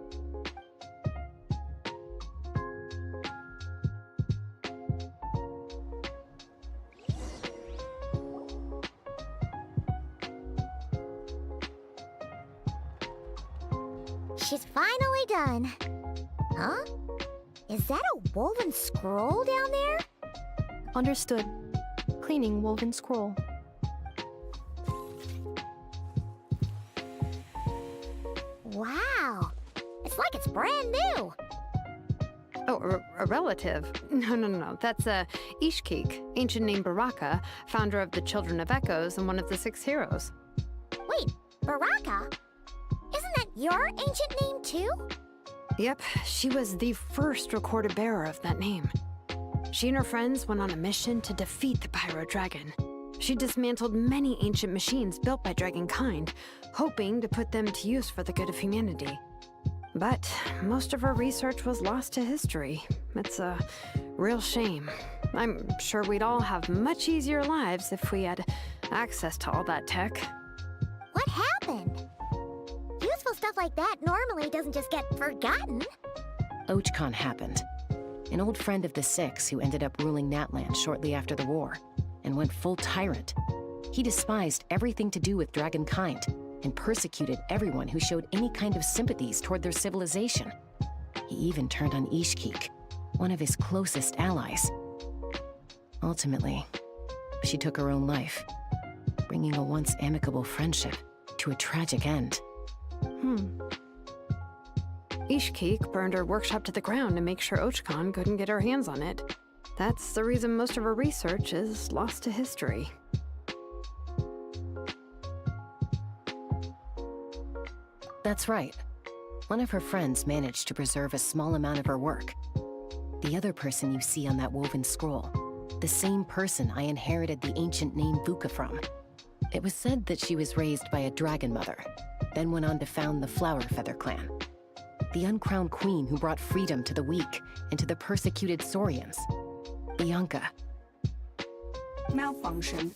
She's finally done. Huh? Is that a woven scroll down there? Understood. Cleaning woven scroll. Wow. It's like it's brand new. Oh, a relative? No. That's Ishkik, ancient name Baraka, founder of the Children of Echoes and one of the 6 heroes. Wait, Baraka? Isn't that your ancient name too? Yep, she was the first recorded bearer of that name. She and her friends went on a mission to defeat the Pyro Dragon. She dismantled many ancient machines built by Dragonkind, hoping to put them to use for the good of humanity. But most of her research was lost to history. It's a real shame. I'm sure we'd all have much easier lives if we had access to all that tech. What happened? Useful stuff like that normally doesn't just get forgotten. Ochkon happened. An old friend of the 6 who ended up ruling Natlan shortly after the war, and went full tyrant. He despised everything to do with Dragonkind, and persecuted everyone who showed any kind of sympathies toward their civilization. He even turned on Ishkik, one of his closest allies. Ultimately, she took her own life, bringing a once amicable friendship to a tragic end. Ishkik burned her workshop to the ground to make sure Ochkon couldn't get her hands on it. That's the reason most of her research is lost to history. That's right. One of her friends managed to preserve a small amount of her work. The other person you see on that woven scroll, the same person I inherited the ancient name Vuka from. It was said that she was raised by a dragon mother, then went on to found the Flower Feather clan. The uncrowned queen who brought freedom to the weak and to the persecuted Saurians. Bianca. Malfunction.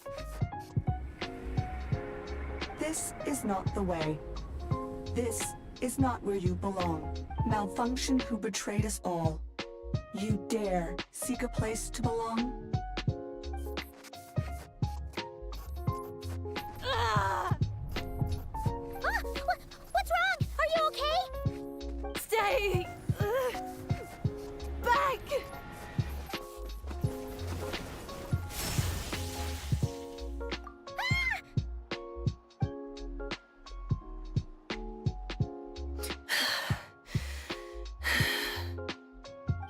This is not the way. This is not where you belong. Malfunction who betrayed us all. You dare seek a place to belong? What's wrong? Are you okay? Stay back.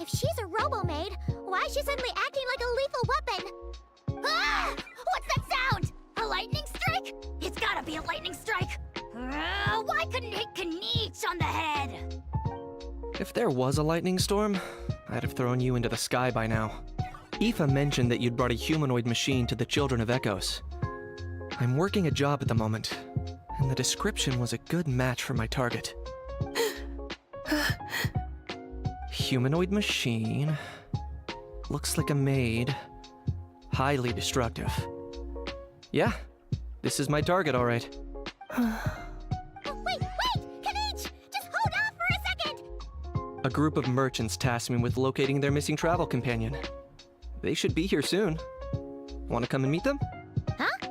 If she's a robo-maid, why is she suddenly acting like a lethal weapon? Ah! What's that sound? A lightning strike? It's gotta be a lightning strike. Why couldn't it hit Kniech on the head? If there was a lightning storm, I'd have thrown you into the sky by now. Aoife mentioned that you'd brought a humanoid machine to the Children of Echoes. I'm working a job at the moment, and the description was a good match for my target. Humanoid machine. Looks like a maid. Highly destructive. Yeah, this is my target, all right. Wait! Kniech! Just hold off for a second! A group of merchants tasked me with locating their missing travel companion. They should be here soon. Want to come and meet them? Huh?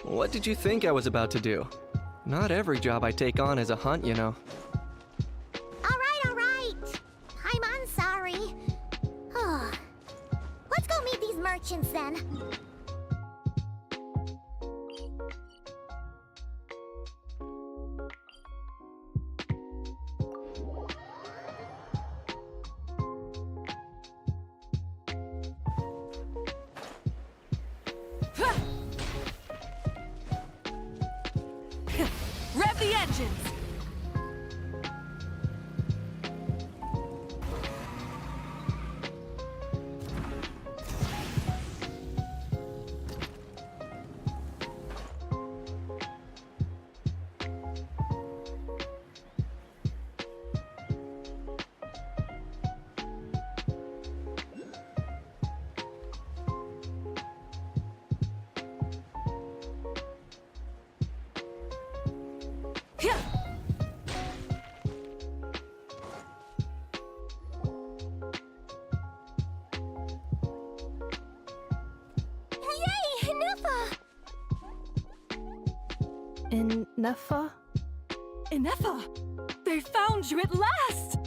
What did you think I was about to do? Not every job I take on is a hunt, you know. All right. I'm sorry. Let's go meet these merchants then. Rev the engines. Nefa? Inefa! They found you at last!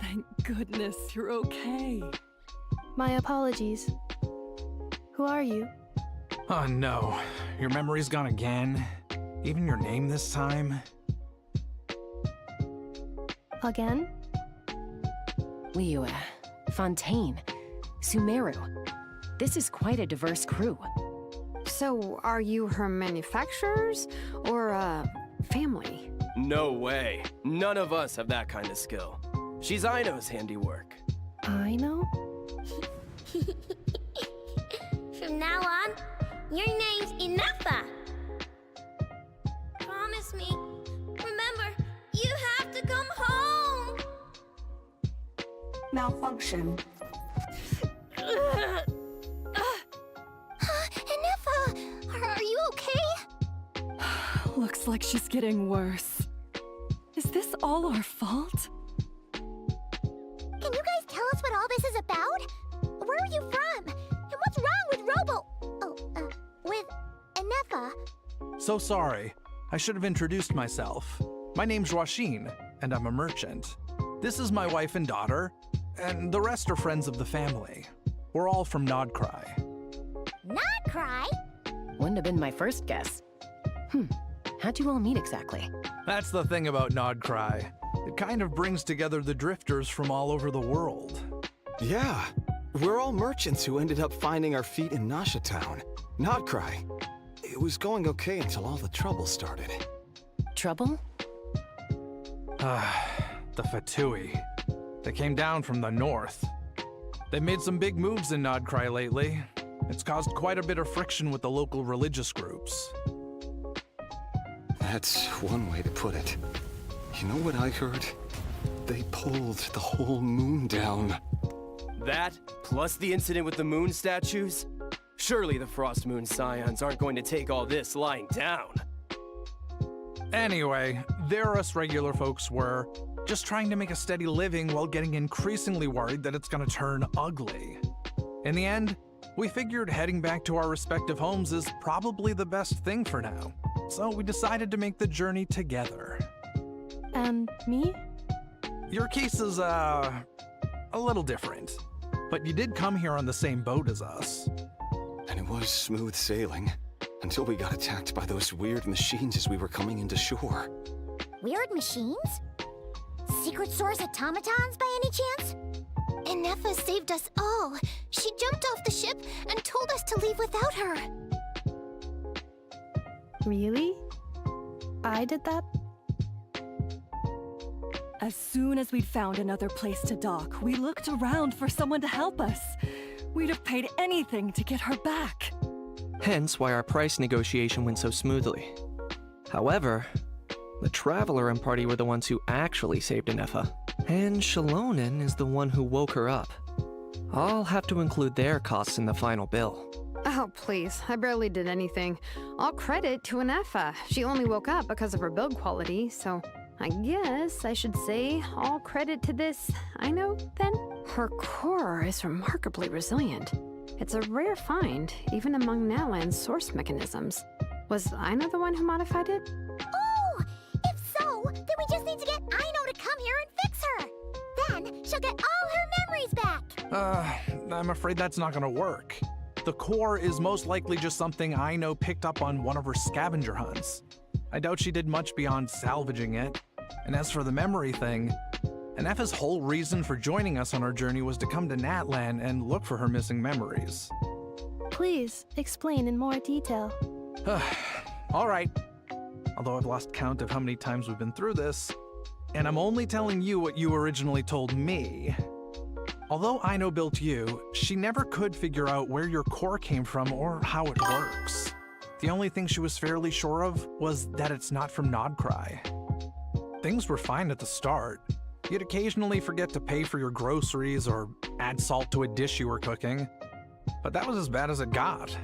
Thank goodness you're okay. My apologies. Who are you? Oh no, your memory's gone again? Even your name this time? Again? Liyue, Fontaine, Sumeru. This is quite a diverse crew. So, are you her manufacturers or family? No way. None of us have that kind of skill. She's Aino's handiwork. I know? From now on, your name's Inefa. Promise me. Remember, you have to come home. Malfunction. Inefa, are you okay? Looks like she's getting worse. Is this all our fault? Can you guys tell us what all this is about? Where are you from? And what's wrong with with Inefa? So sorry. I should have introduced myself. My name's Joachine, and I'm a merchant. This is my wife and daughter, and the rest are friends of the family. We're all from Nodcry. Nodcry? Wouldn't have been my first guess. How'd you all meet exactly? That's the thing about Nodcry. It kind of brings together the drifters from all over the world. Yeah, we're all merchants who ended up finding our feet in Nasha Town. Nodcry. It was going okay until all the trouble started. Trouble? The Fatui. They came down from the north. They made some big moves in Nodcry lately. It's caused quite a bit of friction with the local religious groups. That's one way to put it. You know what I heard? They pulled the whole moon down. That, plus the incident with the moon statues? Surely the Frost Moon Scions aren't going to take all this lying down. Anyway, there us regular folks were, just trying to make a steady living while getting increasingly worried that it's gonna turn ugly. In the end, we figured heading back to our respective homes is probably the best thing for now. So we decided to make the journey together. And me? Your case is, a little different. But you did come here on the same boat as us. And it was smooth sailing, until we got attacked by those weird machines as we were coming into shore. Weird machines? Secret Source automatons by any chance? Inefa saved us all. She jumped off the ship and told us to leave without her. Really? I did that? As soon as we'd found another place to dock, we looked around for someone to help us. We'd have paid anything to get her back. Hence why our price negotiation went so smoothly. However, the Traveler and party were the ones who actually saved Inefa, and Shalonen is the one who woke her up. I'll have to include their costs in the final bill. Oh, please. I barely did anything. All credit to Inefa. She only woke up because of her build quality, so I guess I should say all credit to this Aino, then? Her core is remarkably resilient. It's a rare find, even among Natlan's source mechanisms. Was Aino the one who modified it? Oh! If so, then we just need to get Aino to come here and fix her. Then she'll get all her memories back. I'm afraid that's not gonna work. The core is most likely just something Aino picked up on one of her scavenger hunts. I doubt she did much beyond salvaging it. And as for the memory thing, Inefa's whole reason for joining us on our journey was to come to Natlan and look for her missing memories. Please, explain in more detail. All right. Although I've lost count of how many times we've been through this, and I'm only telling you what you originally told me. Although Aino built you, she never could figure out where your core came from or how it works. The only thing she was fairly sure of was that it's not from Nodcry. Things were fine at the start. You'd occasionally forget to pay for your groceries or add salt to a dish you were cooking. But that was as bad as it got.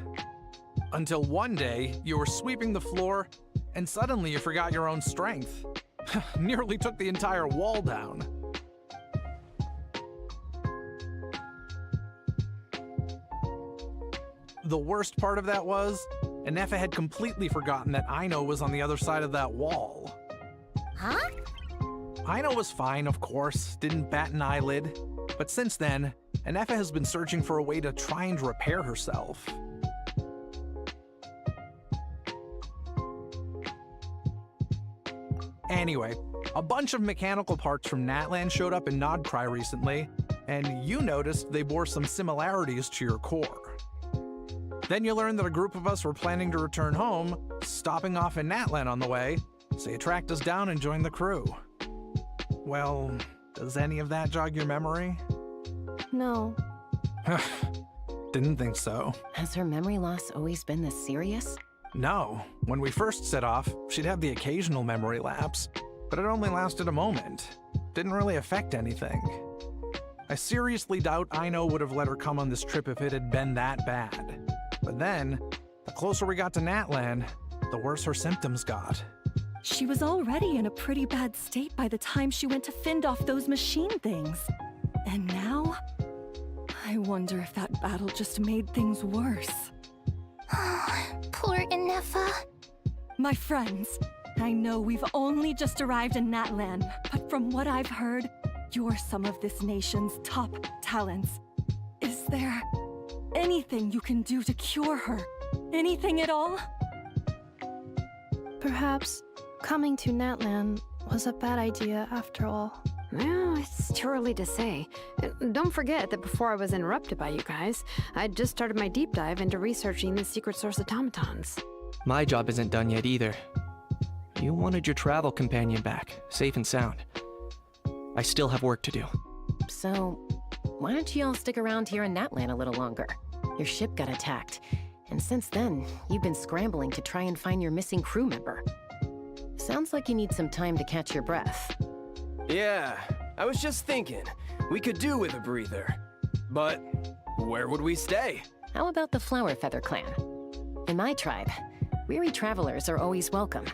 Until one day, you were sweeping the floor, and suddenly you forgot your own strength. Nearly took the entire wall down. The worst part of that was, Inefa had completely forgotten that Aino was on the other side of that wall. Huh? Aino was fine, of course, didn't bat an eyelid. But since then, Inefa has been searching for a way to try and repair herself. Anyway, a bunch of mechanical parts from Natlan showed up in Nodcry recently, and you noticed they bore some similarities to your core. Then you learned that a group of us were planning to return home, stopping off in Natlan on the way, so you tracked us down and joined the crew. Well, does any of that jog your memory? No. Didn't think so. Has her memory loss always been this serious? No. When we first set off, she'd have the occasional memory lapse, but it only lasted a moment. Didn't really affect anything. I seriously doubt Aino would have let her come on this trip if it had been that bad. But then, the closer we got to Natlan, the worse her symptoms got. She was already in a pretty bad state by the time she went to fend off those machine things. And now, I wonder if that battle just made things worse. Poor Inefa. My friends, I know we've only just arrived in Natlan, but from what I've heard, you're some of this nation's top talents. Is there anything you can do to cure her? Anything at all? Perhaps coming to Natlan was a bad idea after all. Well, it's too early to say. Don't forget that before I was interrupted by you guys, I'd just started my deep dive into researching the secret source automatons. My job isn't done yet either. You wanted your travel companion back, safe and sound. I still have work to do. So, why don't you all stick around here in Natlan a little longer? Your ship got attacked, and since then, you've been scrambling to try and find your missing crew member. Sounds like you need some time to catch your breath. Yeah, I was just thinking, we could do with a breather. But where would we stay? How about the Flower Feather Clan? In my tribe, weary travelers are always welcome.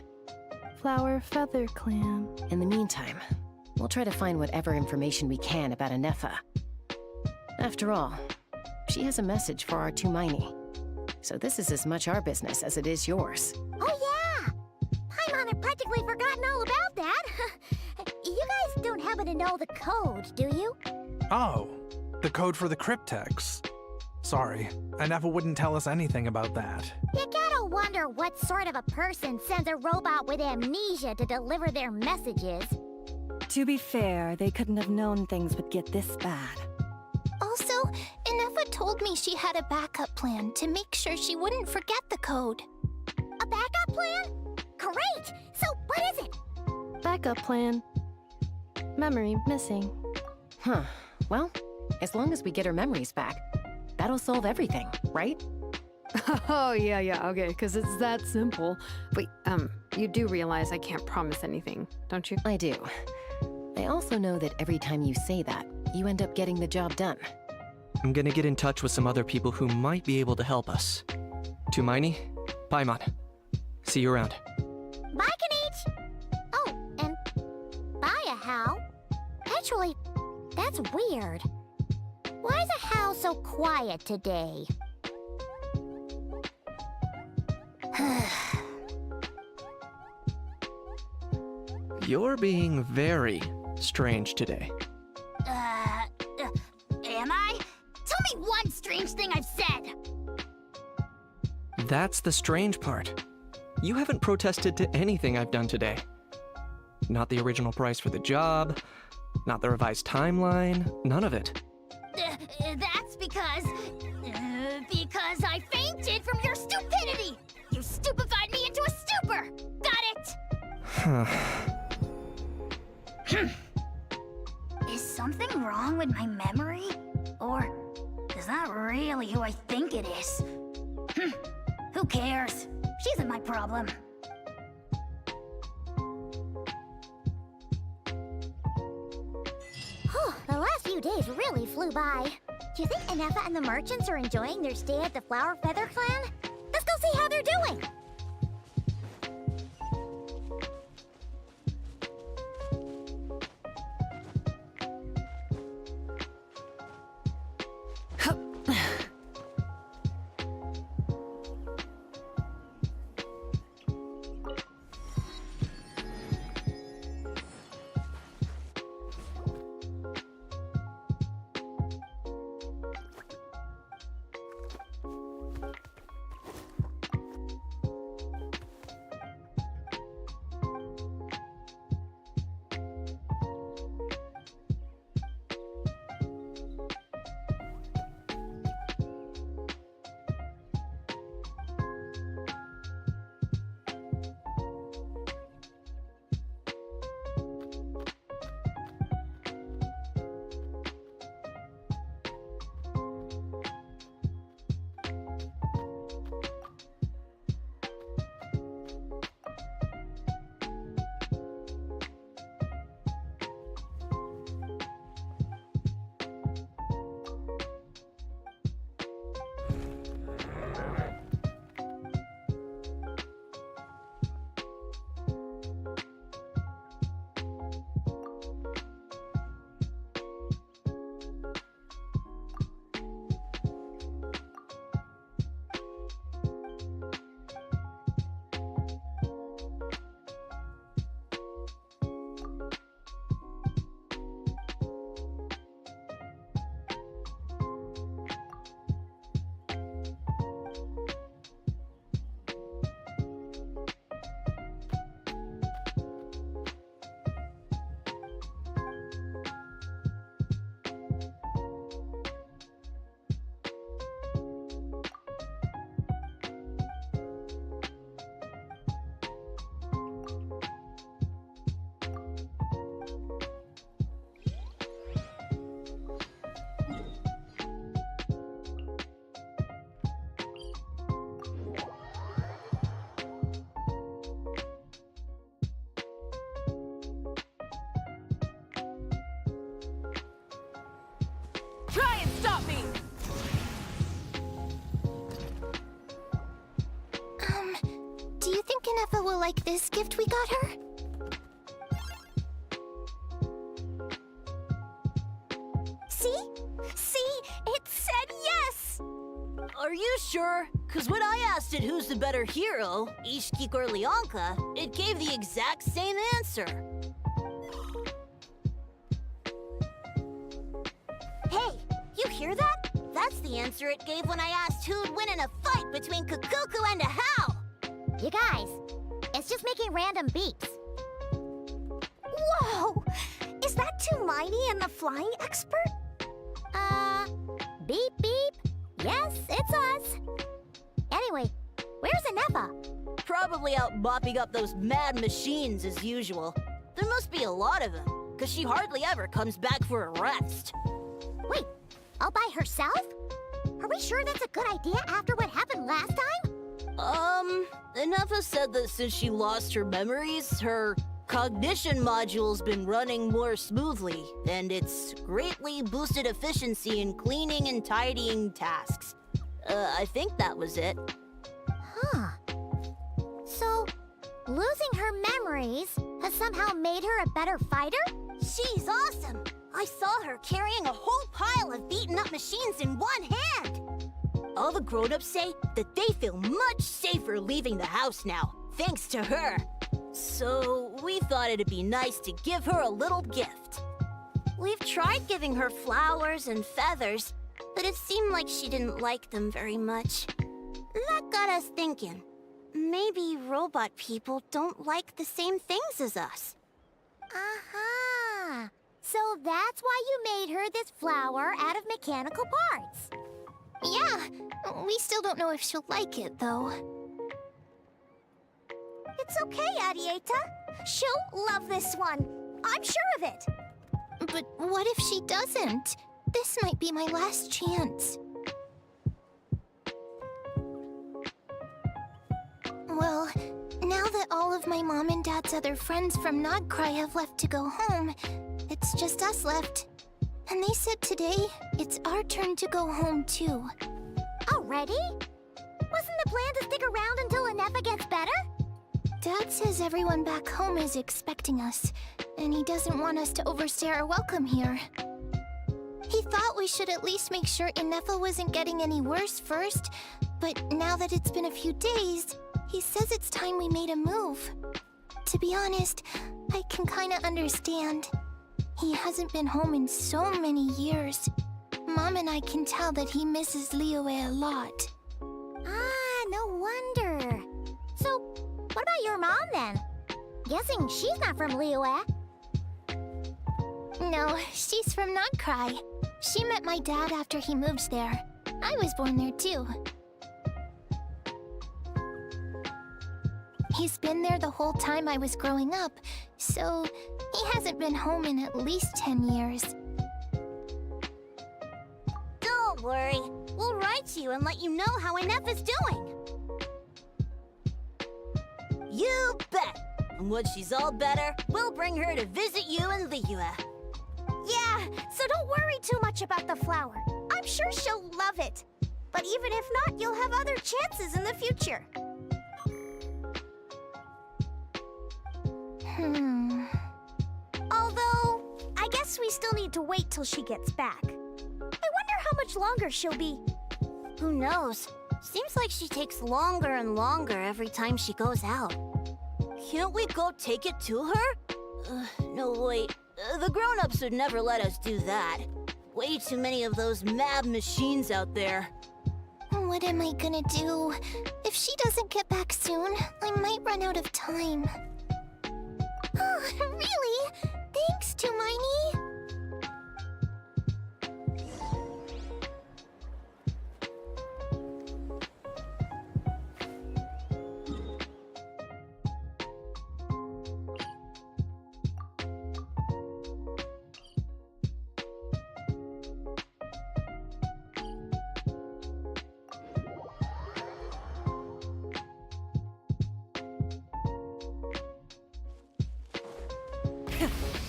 Flower Feather Clan. In the meantime, we'll try to find whatever information we can about Anefa. After all, she has a message for our Tumaini. So this is as much our business as it is yours. Oh yeah! Paimon had practically forgotten all about that. You guys don't happen to know the code, do you? Oh, the code for the cryptex. Sorry, Anefa wouldn't tell us anything about that. You gotta wonder what sort of a person sends a robot with amnesia to deliver their messages. To be fair, they couldn't have known things would get this bad. Also, Anefa told me she had a backup plan to make sure she wouldn't forget the code. A backup plan? Great! So what is it? Backup plan. Memory missing. Huh. Well, as long as we get her memories back, that'll solve everything, right? Oh, yeah, okay, because it's that simple. Wait, you do realize I can't promise anything, don't you? I do. I also know that every time you say that, you end up getting the job done. I'm gonna get in touch with some other people who might be able to help us. Tumaini, Paimon. See you around. Bye, Kanich! Oh, and bye, How. Actually, that's weird. Why is How so quiet today? You're being very strange today. Am I? Tell me one strange thing I've said! That's the strange part. You haven't protested to anything I've done today. Not the original price for the job, not the revised timeline, none of it. That's because I fainted from your stupidity! You stupefied me into a stupor! Got it? Is something wrong with my memory? Or is that really who I think it is? Who cares? She isn't my problem. The last few days really flew by. Do you think Anefa and the merchants are enjoying their stay at the Flower Feather Clan? Let's go see how they're doing! Ineffa will like this gift we got her. See? See? It said yes! Are you sure? Because when I asked it who's the better hero, Ishkik or Leonka, it gave the exact same answer. Hey, you hear that? That's the answer it gave when I asked who'd win in a fight between Kukuku and a How. You guys, it's just making random beeps. Whoa! Is that Tumaini and the flying expert? Beep beep. Yes, it's us. Anyway, where's Ineffa? Probably out mopping up those mad machines as usual. There must be a lot of them, because she hardly ever comes back for a rest. Wait, all by herself? Are we sure that's a good idea after what happened last time? Ineffa said that since she lost her memories, her cognition module's been running more smoothly, and it's greatly boosted efficiency in cleaning and tidying tasks. I think that was it. Huh. So, losing her memories has somehow made her a better fighter? She's awesome! I saw her carrying a whole pile of beaten up machines in one hand! All the grown-ups say that they feel much safer leaving the house now, thanks to her. So, we thought it'd be nice to give her a little gift. We've tried giving her flowers and feathers, but it seemed like she didn't like them very much. That got us thinking. Maybe robot people don't like the same things as us. Aha! So that's why you made her this flower out of mechanical parts. Yeah, we still don't know if she'll like it, though. It's okay, Arieta. She'll love this one. I'm sure of it. But what if she doesn't? This might be my last chance. Well, now that all of my mom and dad's other friends from Nodcry have left to go home, it's just us left. And they said today, it's our turn to go home too. Already? Wasn't the plan to stick around until Ineffa gets better? Dad says everyone back home is expecting us, and he doesn't want us to overstay our welcome here. He thought we should at least make sure Ineffa wasn't getting any worse first, but now that it's been a few days, he says it's time we made a move. To be honest, I can kinda understand. He hasn't been home in so many years. Mom and I can tell that he misses Liyue a lot. Ah, no wonder. So, what about your mom then? Guessing she's not from Liyue. No, she's from Nodcry. She met my dad after he moved there. I was born there too. He's been there the whole time I was growing up, so he hasn't been home in at least 10 years. Don't worry. We'll write to you and let you know how Ineffa's doing. You bet! And when she's all better, we'll bring her to visit you in Liyue. Yeah, so don't worry too much about the flower. I'm sure she'll love it. But even if not, you'll have other chances in the future. Although, I guess we still need to wait till she gets back. I wonder how much longer she'll be. Who knows? Seems like she takes longer and longer every time she goes out. Can't we go take it to her? No, wait. The grown-ups would never let us do that. Way too many of those mad machines out there. What am I gonna do? If she doesn't get back soon, I might run out of time. Oh, really? Thanks, Tumaini.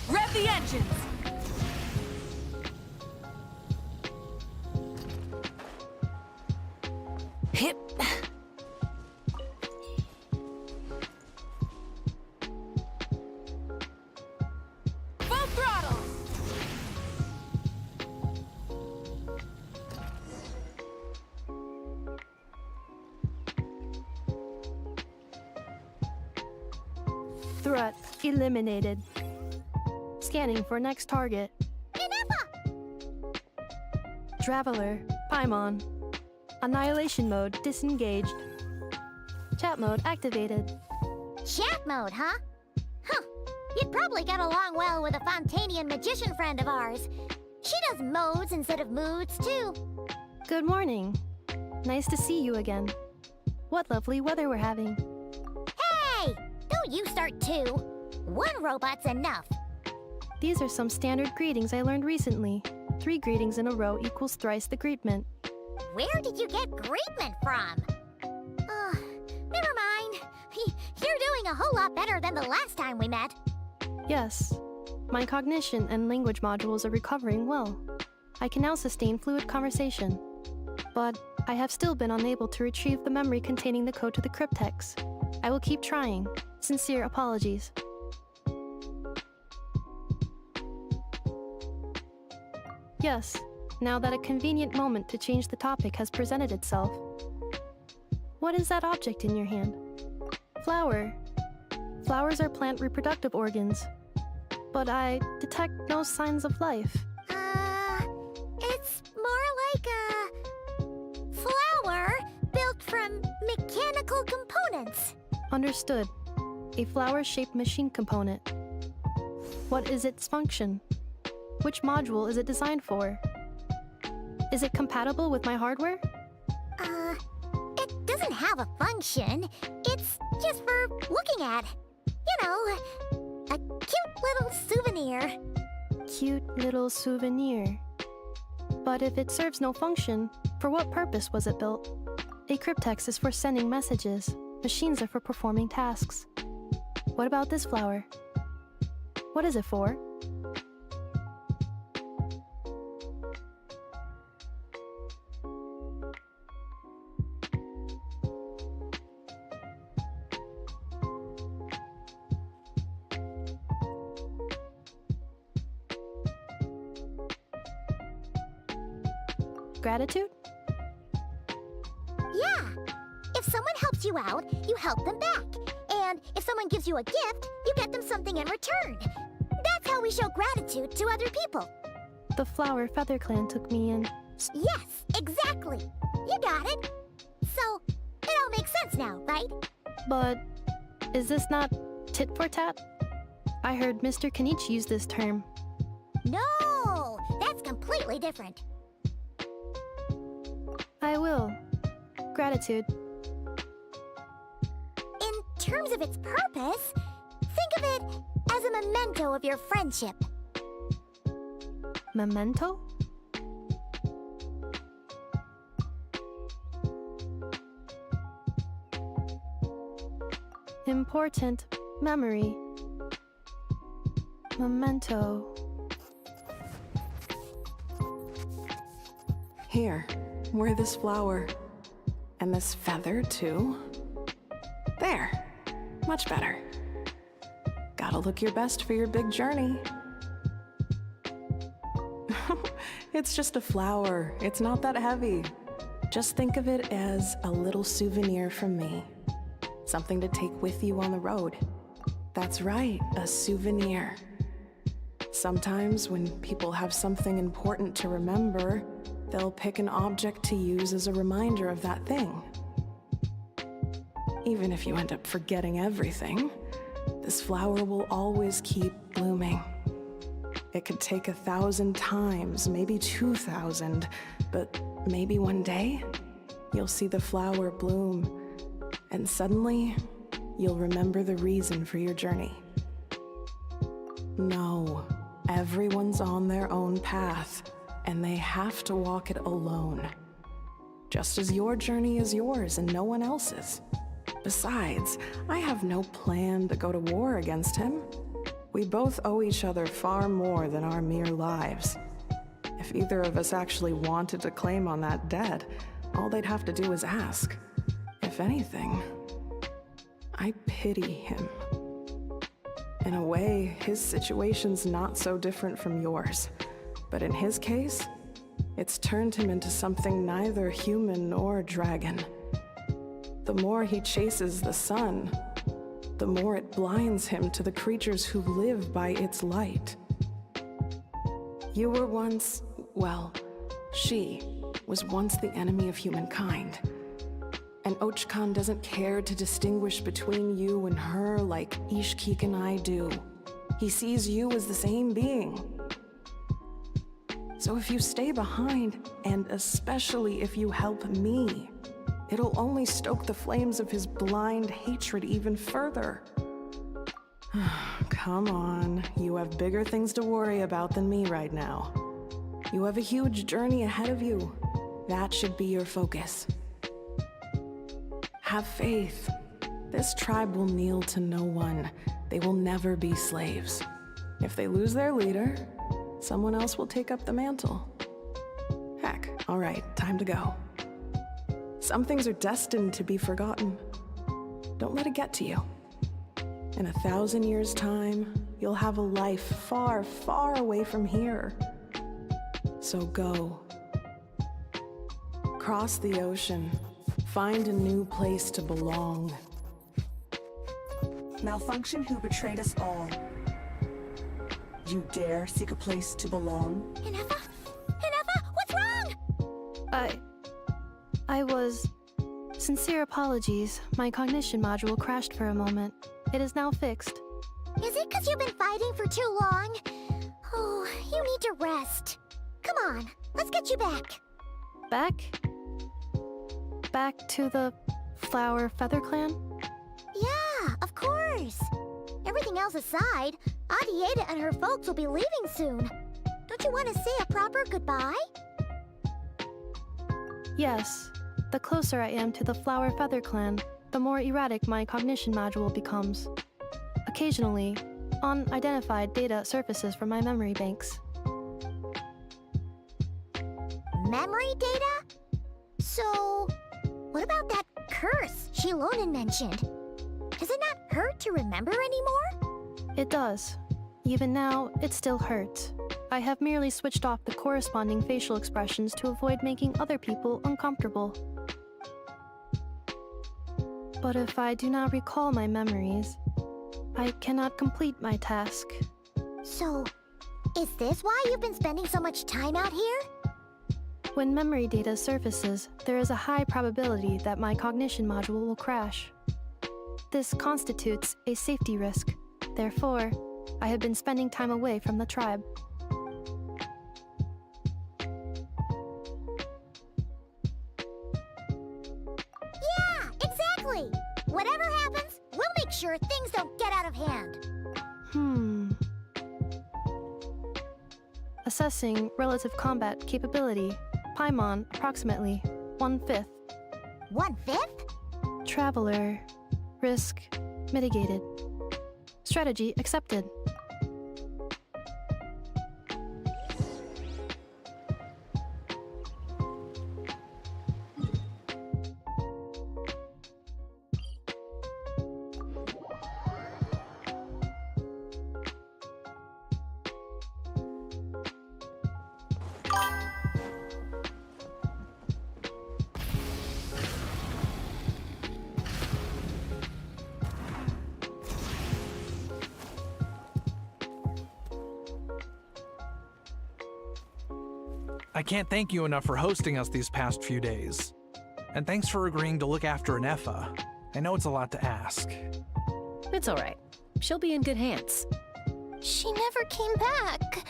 Rev the engines! Hip. Threat eliminated. Scanning for next target. Traveler, Paimon. Annihilation mode disengaged. Chat mode activated. Chat mode, huh? Huh. You'd probably get along well with a Fontanian magician friend of ours. She does modes instead of moods, too. Good morning. Nice to see you again. What lovely weather we're having. Hey! Don't you start too. One robot's enough. These are some standard greetings I learned recently. 3 greetings in a row equals thrice the greetment. Where did you get greetment from? Never mind. You're doing a whole lot better than the last time we met. Yes. My cognition and language modules are recovering well. I can now sustain fluid conversation. But I have still been unable to retrieve the memory containing the code to the cryptex. I will keep trying. Sincere apologies. Yes, now that a convenient moment to change the topic has presented itself. What is that object in your hand? Flower. Flowers are plant reproductive organs. But I detect no signs of life. It's more like a flower built from mechanical components. Understood. A flower-shaped machine component. What is its function? Which module is it designed for? Is it compatible with my hardware? It doesn't have a function. It's just for looking at. You know, a cute little souvenir. Cute little souvenir. But if it serves no function, for what purpose was it built? A cryptex is for sending messages. Machines are for performing tasks. What about this flower? What is it for? Gratitude? Yeah. If someone helps you out, you help them back. And if someone gives you a gift, you get them something in return. That's how we show gratitude to other people. The Flower Feather Clan took me in. Yes, exactly. You got it. So, it all makes sense now, right? But is this not tit for tat? I heard Mr. Kenichi use this term. No, that's completely different. I will. Gratitude. In terms of its purpose, think of it as a memento of your friendship. Memento? Important memory. Memento. Here, wear this flower. And this feather, too. There. Much better. Gotta look your best for your big journey. It's just a flower. It's not that heavy. Just think of it as a little souvenir from me. Something to take with you on the road. That's right, a souvenir. Sometimes when people have something important to remember, they'll pick an object to use as a reminder of that thing. Even if you end up forgetting everything, this flower will always keep blooming. It could take 1,000 times, maybe 2,000, but maybe one day, you'll see the flower bloom, and suddenly, you'll remember the reason for your journey. No, everyone's on their own path, and they have to walk it alone. Just as your journey is yours and no one else's. Besides, I have no plan to go to war against him. We both owe each other far more than our mere lives. If either of us actually wanted to claim on that debt, all they'd have to do is ask. If anything, I pity him. In a way, his situation's not so different from yours. But in his case, it's turned him into something neither human nor dragon. The more he chases the sun, the more it blinds him to the creatures who live by its light. You were once, well, she was once the enemy of humankind. And Ochkan doesn't care to distinguish between you and her like Ishkik and I do. He sees you as the same being. So if you stay behind, and especially if you help me, it'll only stoke the flames of his blind hatred even further. Come on, you have bigger things to worry about than me right now. You have a huge journey ahead of you. That should be your focus. Have faith. This tribe will kneel to no one. They will never be slaves. If they lose their leader, someone else will take up the mantle. Heck, all right, time to go. Some things are destined to be forgotten. Don't let it get to you. In 1,000 years' time, you'll have a life far, far away from here. So go. Cross the ocean. Find a new place to belong. Malfunction who betrayed us all. You dare seek a place to belong? Inefa? Inefa, what's wrong? I was... Sincere apologies. My cognition module crashed for a moment. It is now fixed. Is it because you've been fighting for too long? Oh, you need to rest. Come on, let's get you back. Back? Back to the Flower Feather Clan? Yeah, of course. Everything else aside, Adieta and her folks will be leaving soon. Don't you want to say a proper goodbye? Yes. The closer I am to the Flower Feather Clan, the more erratic my cognition module becomes. Occasionally, unidentified data surfaces from my memory banks. Memory data? So, what about that curse Shilonen mentioned? Does it not hurt to remember anymore? It does. Even now, it still hurts. I have merely switched off the corresponding facial expressions to avoid making other people uncomfortable. But if I do not recall my memories, I cannot complete my task. So, is this why you've been spending so much time out here? When memory data surfaces, there is a high probability that my cognition module will crash. This constitutes a safety risk. Therefore, I have been spending time away from the tribe. Yeah, exactly! Whatever happens, we'll make sure things don't get out of hand. Assessing relative combat capability. Paimon, approximately 1/5. 1/5? Traveler. Risk mitigated. Strategy accepted. I can't thank you enough for hosting us these past few days. And thanks for agreeing to look after Inefa. I know it's a lot to ask. It's all right. She'll be in good hands. She never came back.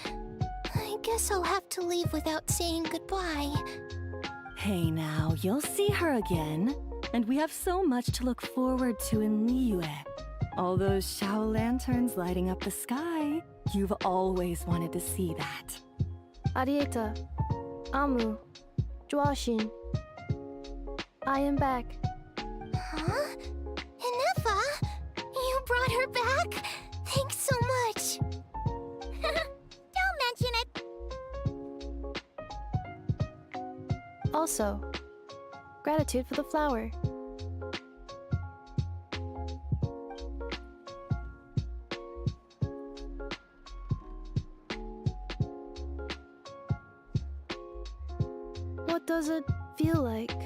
I guess I'll have to leave without saying goodbye. Hey now, you'll see her again. And we have so much to look forward to in Liyue. All those Sharou lanterns lighting up the sky. You've always wanted to see that. Adieta, Amu, Joashin. I am back. Huh? Inefa? You brought her back? Thanks so much. Don't mention it. Also, gratitude for the flower. What does it feel like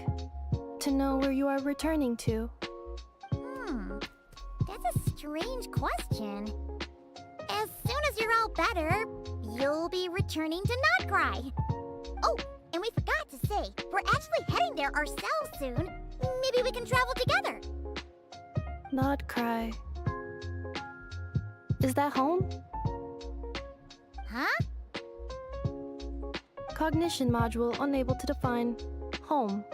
to know where you are returning to? That's a strange question. As soon as you're all better, you'll be returning to Notcry. Oh, and we forgot to say, we're actually heading there ourselves soon. Maybe we can travel together. Not cry. Is that home? Huh? Cognition module unable to define home.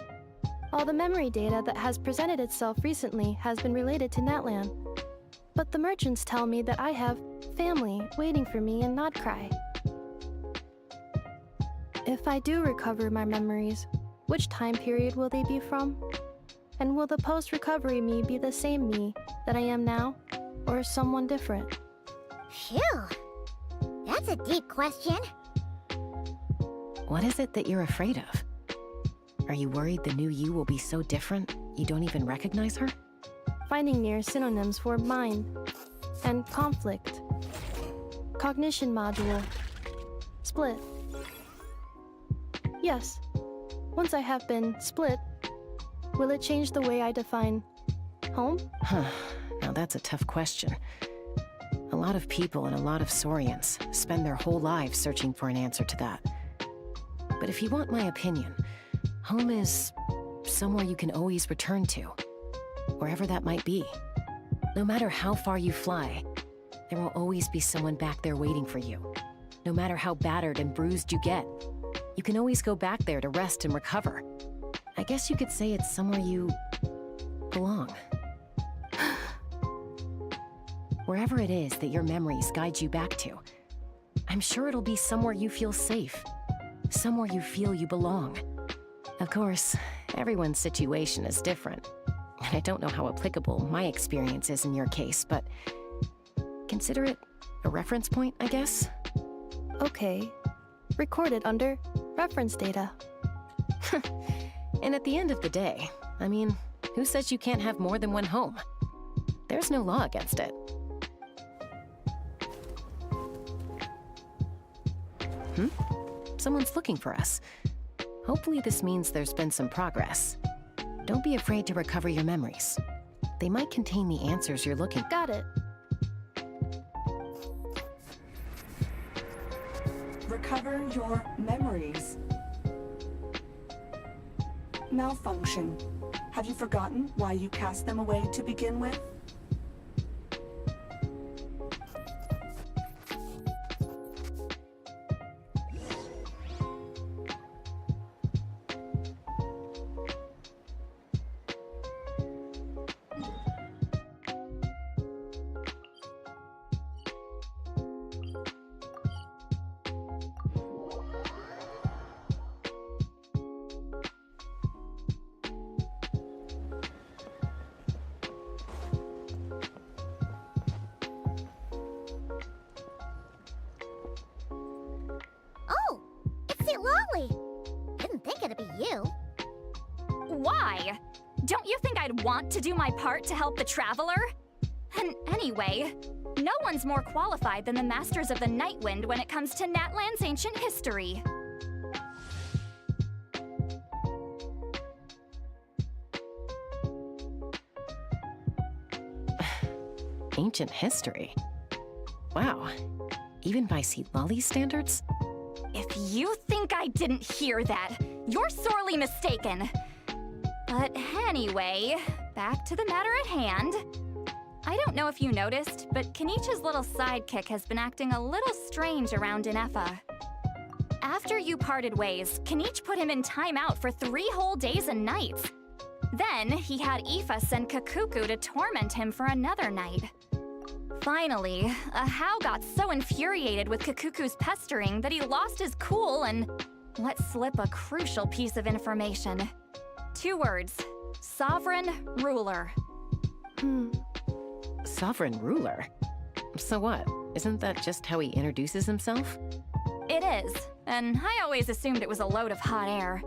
All the memory data that has presented itself recently has been related to Natlan. But the merchants tell me that I have family waiting for me in Notcry. If I do recover my memories, which time period will they be from? And will the post-recovery me be the same me that I am now, or someone different? Phew. That's a deep question. What is it that you're afraid of? Are you worried the new you will be so different you don't even recognize her? Finding near synonyms for mind and conflict. Cognition module. Split. Yes. Once I have been split, will it change the way I define home? Huh. Now that's a tough question. A lot of people and a lot of Saurians spend their whole lives searching for an answer to that. But if you want my opinion, home is somewhere you can always return to, wherever that might be. No matter how far you fly, there will always be someone back there waiting for you. No matter how battered and bruised you get, you can always go back there to rest and recover. I guess you could say it's somewhere you belong. Wherever it is that your memories guide you back to, I'm sure it'll be somewhere you feel safe, somewhere you feel you belong. Of course, everyone's situation is different, and I don't know how applicable my experience is in your case, but consider it a reference point, I guess? Okay. Recorded under reference data. And at the end of the day, I mean, who says you can't have more than one home? There's no law against it. Someone's looking for us. Hopefully this means there's been some progress. Don't be afraid to recover your memories. They might contain the answers you're looking for. Got it. Recover your memories. Malfunction. Have you forgotten why you cast them away to begin with? Why? Don't you think I'd want to do my part to help the Traveler? And anyway, no one's more qualified than the Masters of the Nightwind when it comes to Natlan's ancient history. Ancient history? Wow. Even by Seatlolly's standards? If you think I didn't hear that, you're sorely mistaken. But anyway, back to the matter at hand. I don't know if you noticed, but Kenichi's little sidekick has been acting a little strange around Inefa. After you parted ways, Kenichi put him in timeout for 3 whole days and nights. Then he had Aoife send Kakuku to torment him for another night. Finally, Ahau got so infuriated with Kakuku's pestering that he lost his cool and let slip a crucial piece of information. 2 words: Sovereign Ruler. Sovereign Ruler? So what? Isn't that just how he introduces himself? It is, and I always assumed it was a load of hot air.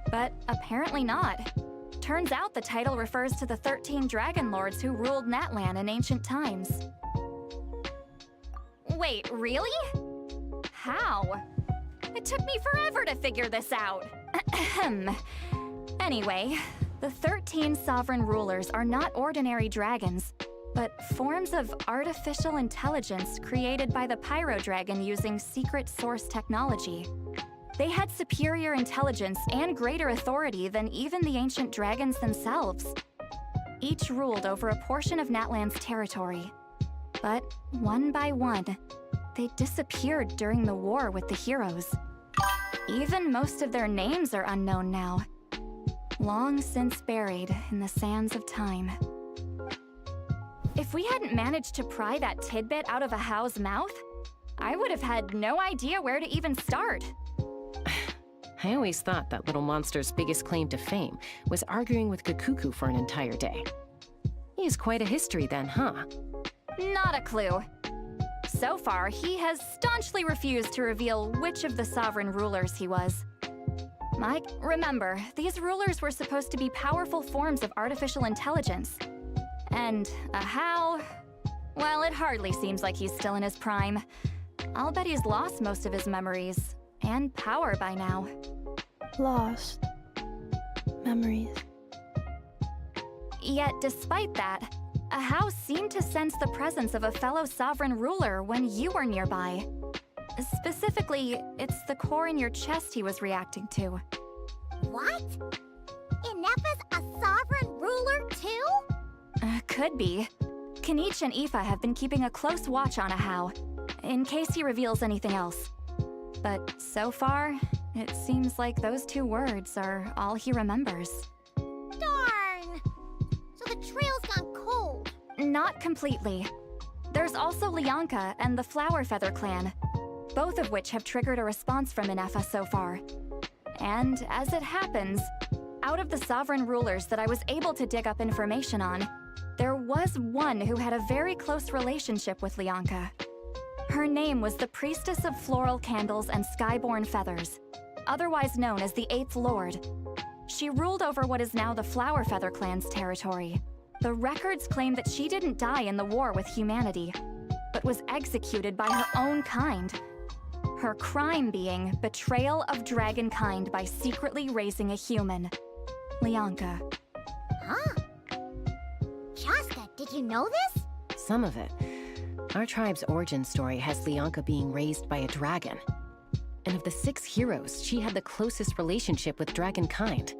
But apparently not. Turns out the title refers to the 13 Dragon Lords who ruled Natlan in ancient times. Wait, really? How? It took me forever to figure this out. Anyway, the 13 sovereign rulers are not ordinary dragons. but forms of artificial intelligence created by the Pyro Dragon using secret source technology. They had superior intelligence and greater authority than even the ancient dragons themselves. Each ruled over a portion of Natlan's territory. But one by one, they disappeared during the war with the heroes. Even most of their names are unknown now, long since buried in the sands of time. If we hadn't managed to pry that tidbit out of a Hao's mouth, I would have had no idea where to even start. I always thought that little monster's biggest claim to fame was arguing with Kakuku for an entire day. He has quite a history then, huh? Not a clue. So far, he has staunchly refused to reveal which of the sovereign rulers he was. Mike, remember, these rulers were supposed to be powerful forms of artificial intelligence. And a Hao, well, it hardly seems like he's still in his prime. I'll bet he's lost most of his memories and power by now. Lost memories. Yet, despite that, a Hao seemed to sense the presence of a fellow sovereign ruler when you were nearby. Specifically, it's the core in your chest he was reacting to. What? Inepa's a sovereign ruler too? Could be. Kanich and Aoife have been keeping a close watch on a Hao, in case he reveals anything else. But so far, it seems like those two words are all he remembers. Darn! So the trail's gone cold. Not completely. There's also Lianka and the Flower Feather clan, both of which have triggered a response from Inepa so far. And as it happens, out of the sovereign rulers that I was able to dig up information on, there was one who had a very close relationship with Lianka. Her name was the Priestess of Floral Candles and Skyborn Feathers, otherwise known as the Eighth Lord. She ruled over what is now the Flower Feather clan's territory. The records claim that she didn't die in the war with humanity, but was executed by her own kind. Her crime being betrayal of dragonkind by secretly raising a human. Lianka. Huh? Chaska, did you know this? Some of it. Our tribe's origin story has Lianka being raised by a dragon. And of the 6 heroes, she had the closest relationship with dragonkind.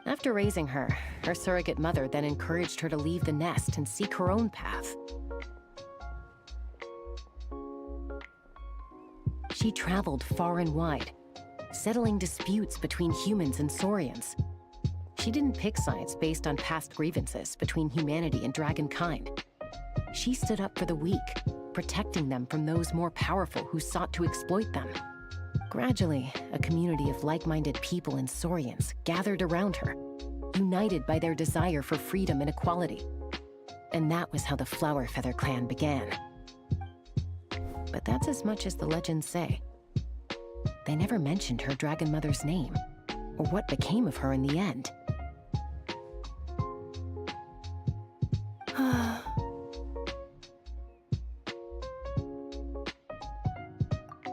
After raising her, her surrogate mother then encouraged her to leave the nest and seek her own path. She traveled far and wide, settling disputes between humans and Saurians. She didn't pick sides based on past grievances between humanity and dragonkind. She stood up for the weak, protecting them from those more powerful who sought to exploit them. Gradually, a community of like-minded people and Saurians gathered around her, united by their desire for freedom and equality. And that was how the Flower Feather clan began. But that's as much as the legends say. They never mentioned her dragon mother's name, or what became of her in the end.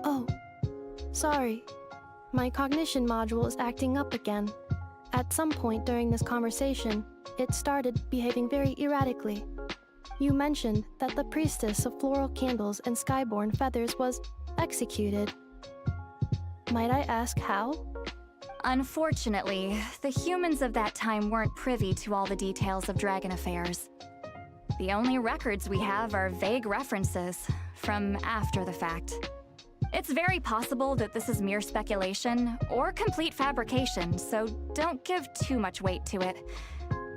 Oh, sorry. My cognition module is acting up again. At some point during this conversation, it started behaving very erratically. You mentioned that the Priestess of Floral Candles and Skyborn Feathers was executed. Might I ask how? Unfortunately, the humans of that time weren't privy to all the details of dragon affairs. The only records we have are vague references from after the fact. It's very possible that this is mere speculation or complete fabrication, so don't give too much weight to it.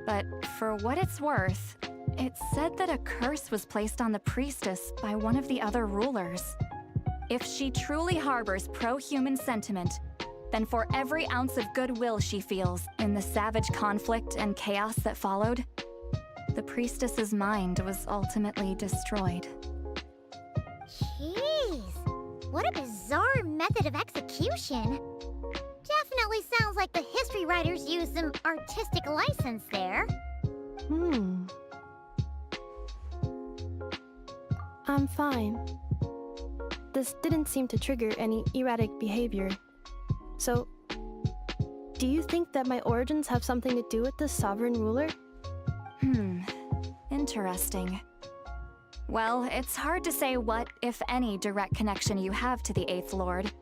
But for what it's worth, it's said that a curse was placed on the priestess by one of the other rulers. If she truly harbors pro-human sentiment, then for every ounce of goodwill she feels in the savage conflict and chaos that followed, the priestess's mind was ultimately destroyed. Jeez, what a bizarre method of execution. Definitely sounds like the history writers used some artistic license there. I'm fine. This didn't seem to trigger any erratic behavior. So, do you think that my origins have something to do with this sovereign ruler? Interesting. Well, it's hard to say what, if any, direct connection you have to the 8th Lord.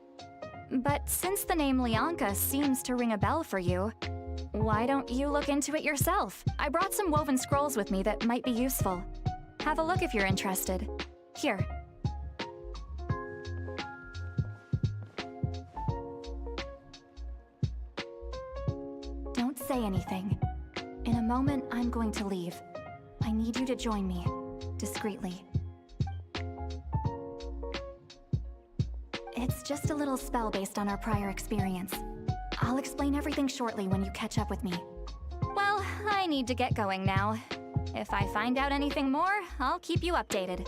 But since the name Leonka seems to ring a bell for you, why don't you look into it yourself? I brought some woven scrolls with me that might be useful. Have a look if you're interested. Here. Don't say anything. In a moment, I'm going to leave. I need you to join me, discreetly. It's just a little spell based on our prior experience. I'll explain everything shortly when you catch up with me. Well, I need to get going now. If I find out anything more, I'll keep you updated.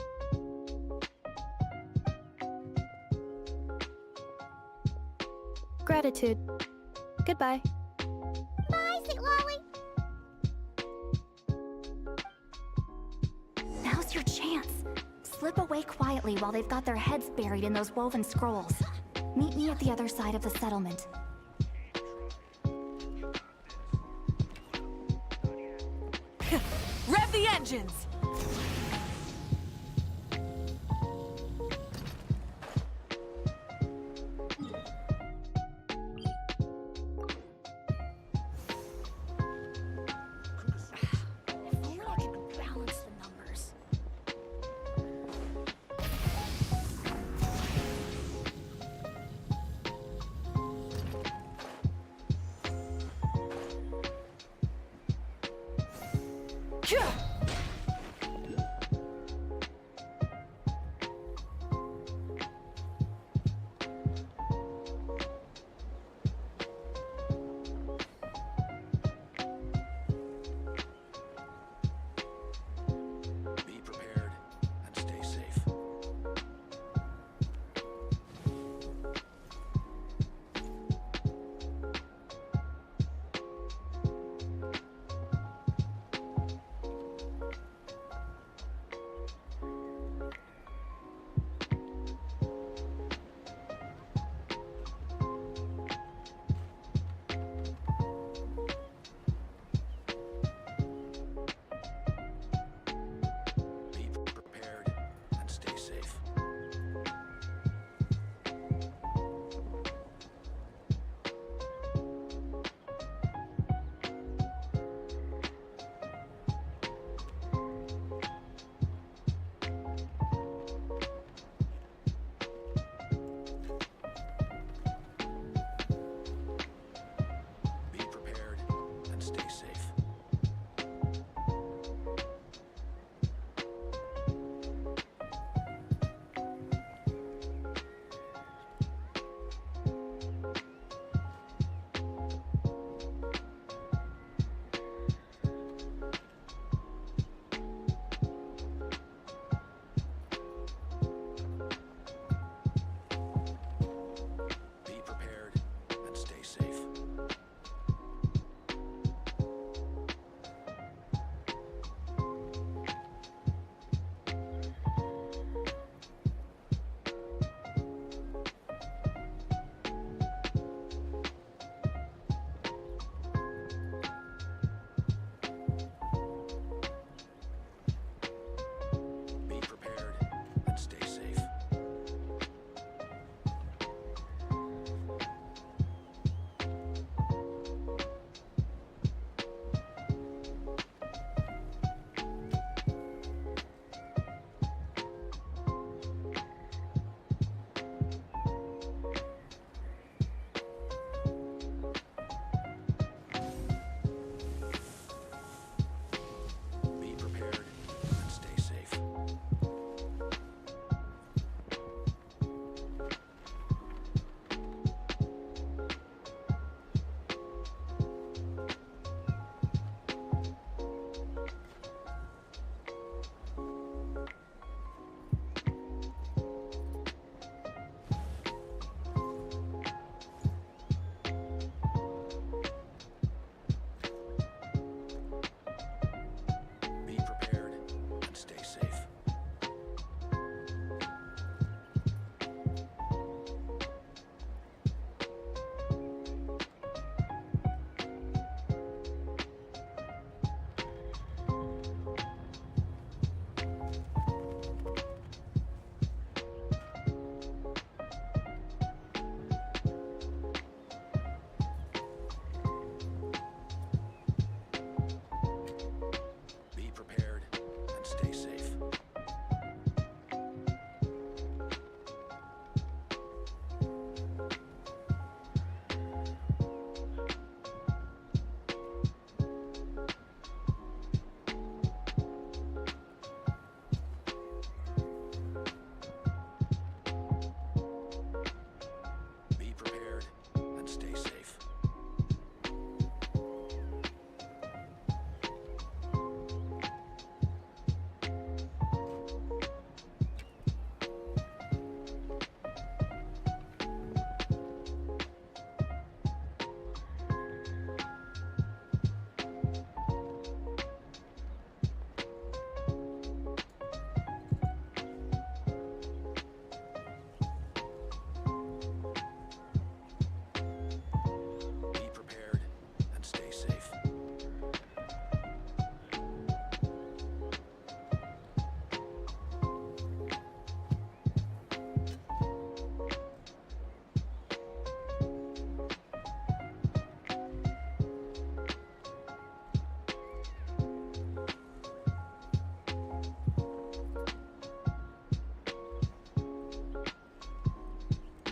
Gratitude. Goodbye. Bye, sweet Lolly. Now's your chance. Slip away quietly while they've got their heads buried in those woven scrolls. Meet me at the other side of the settlement. Rev the engines! Yeah!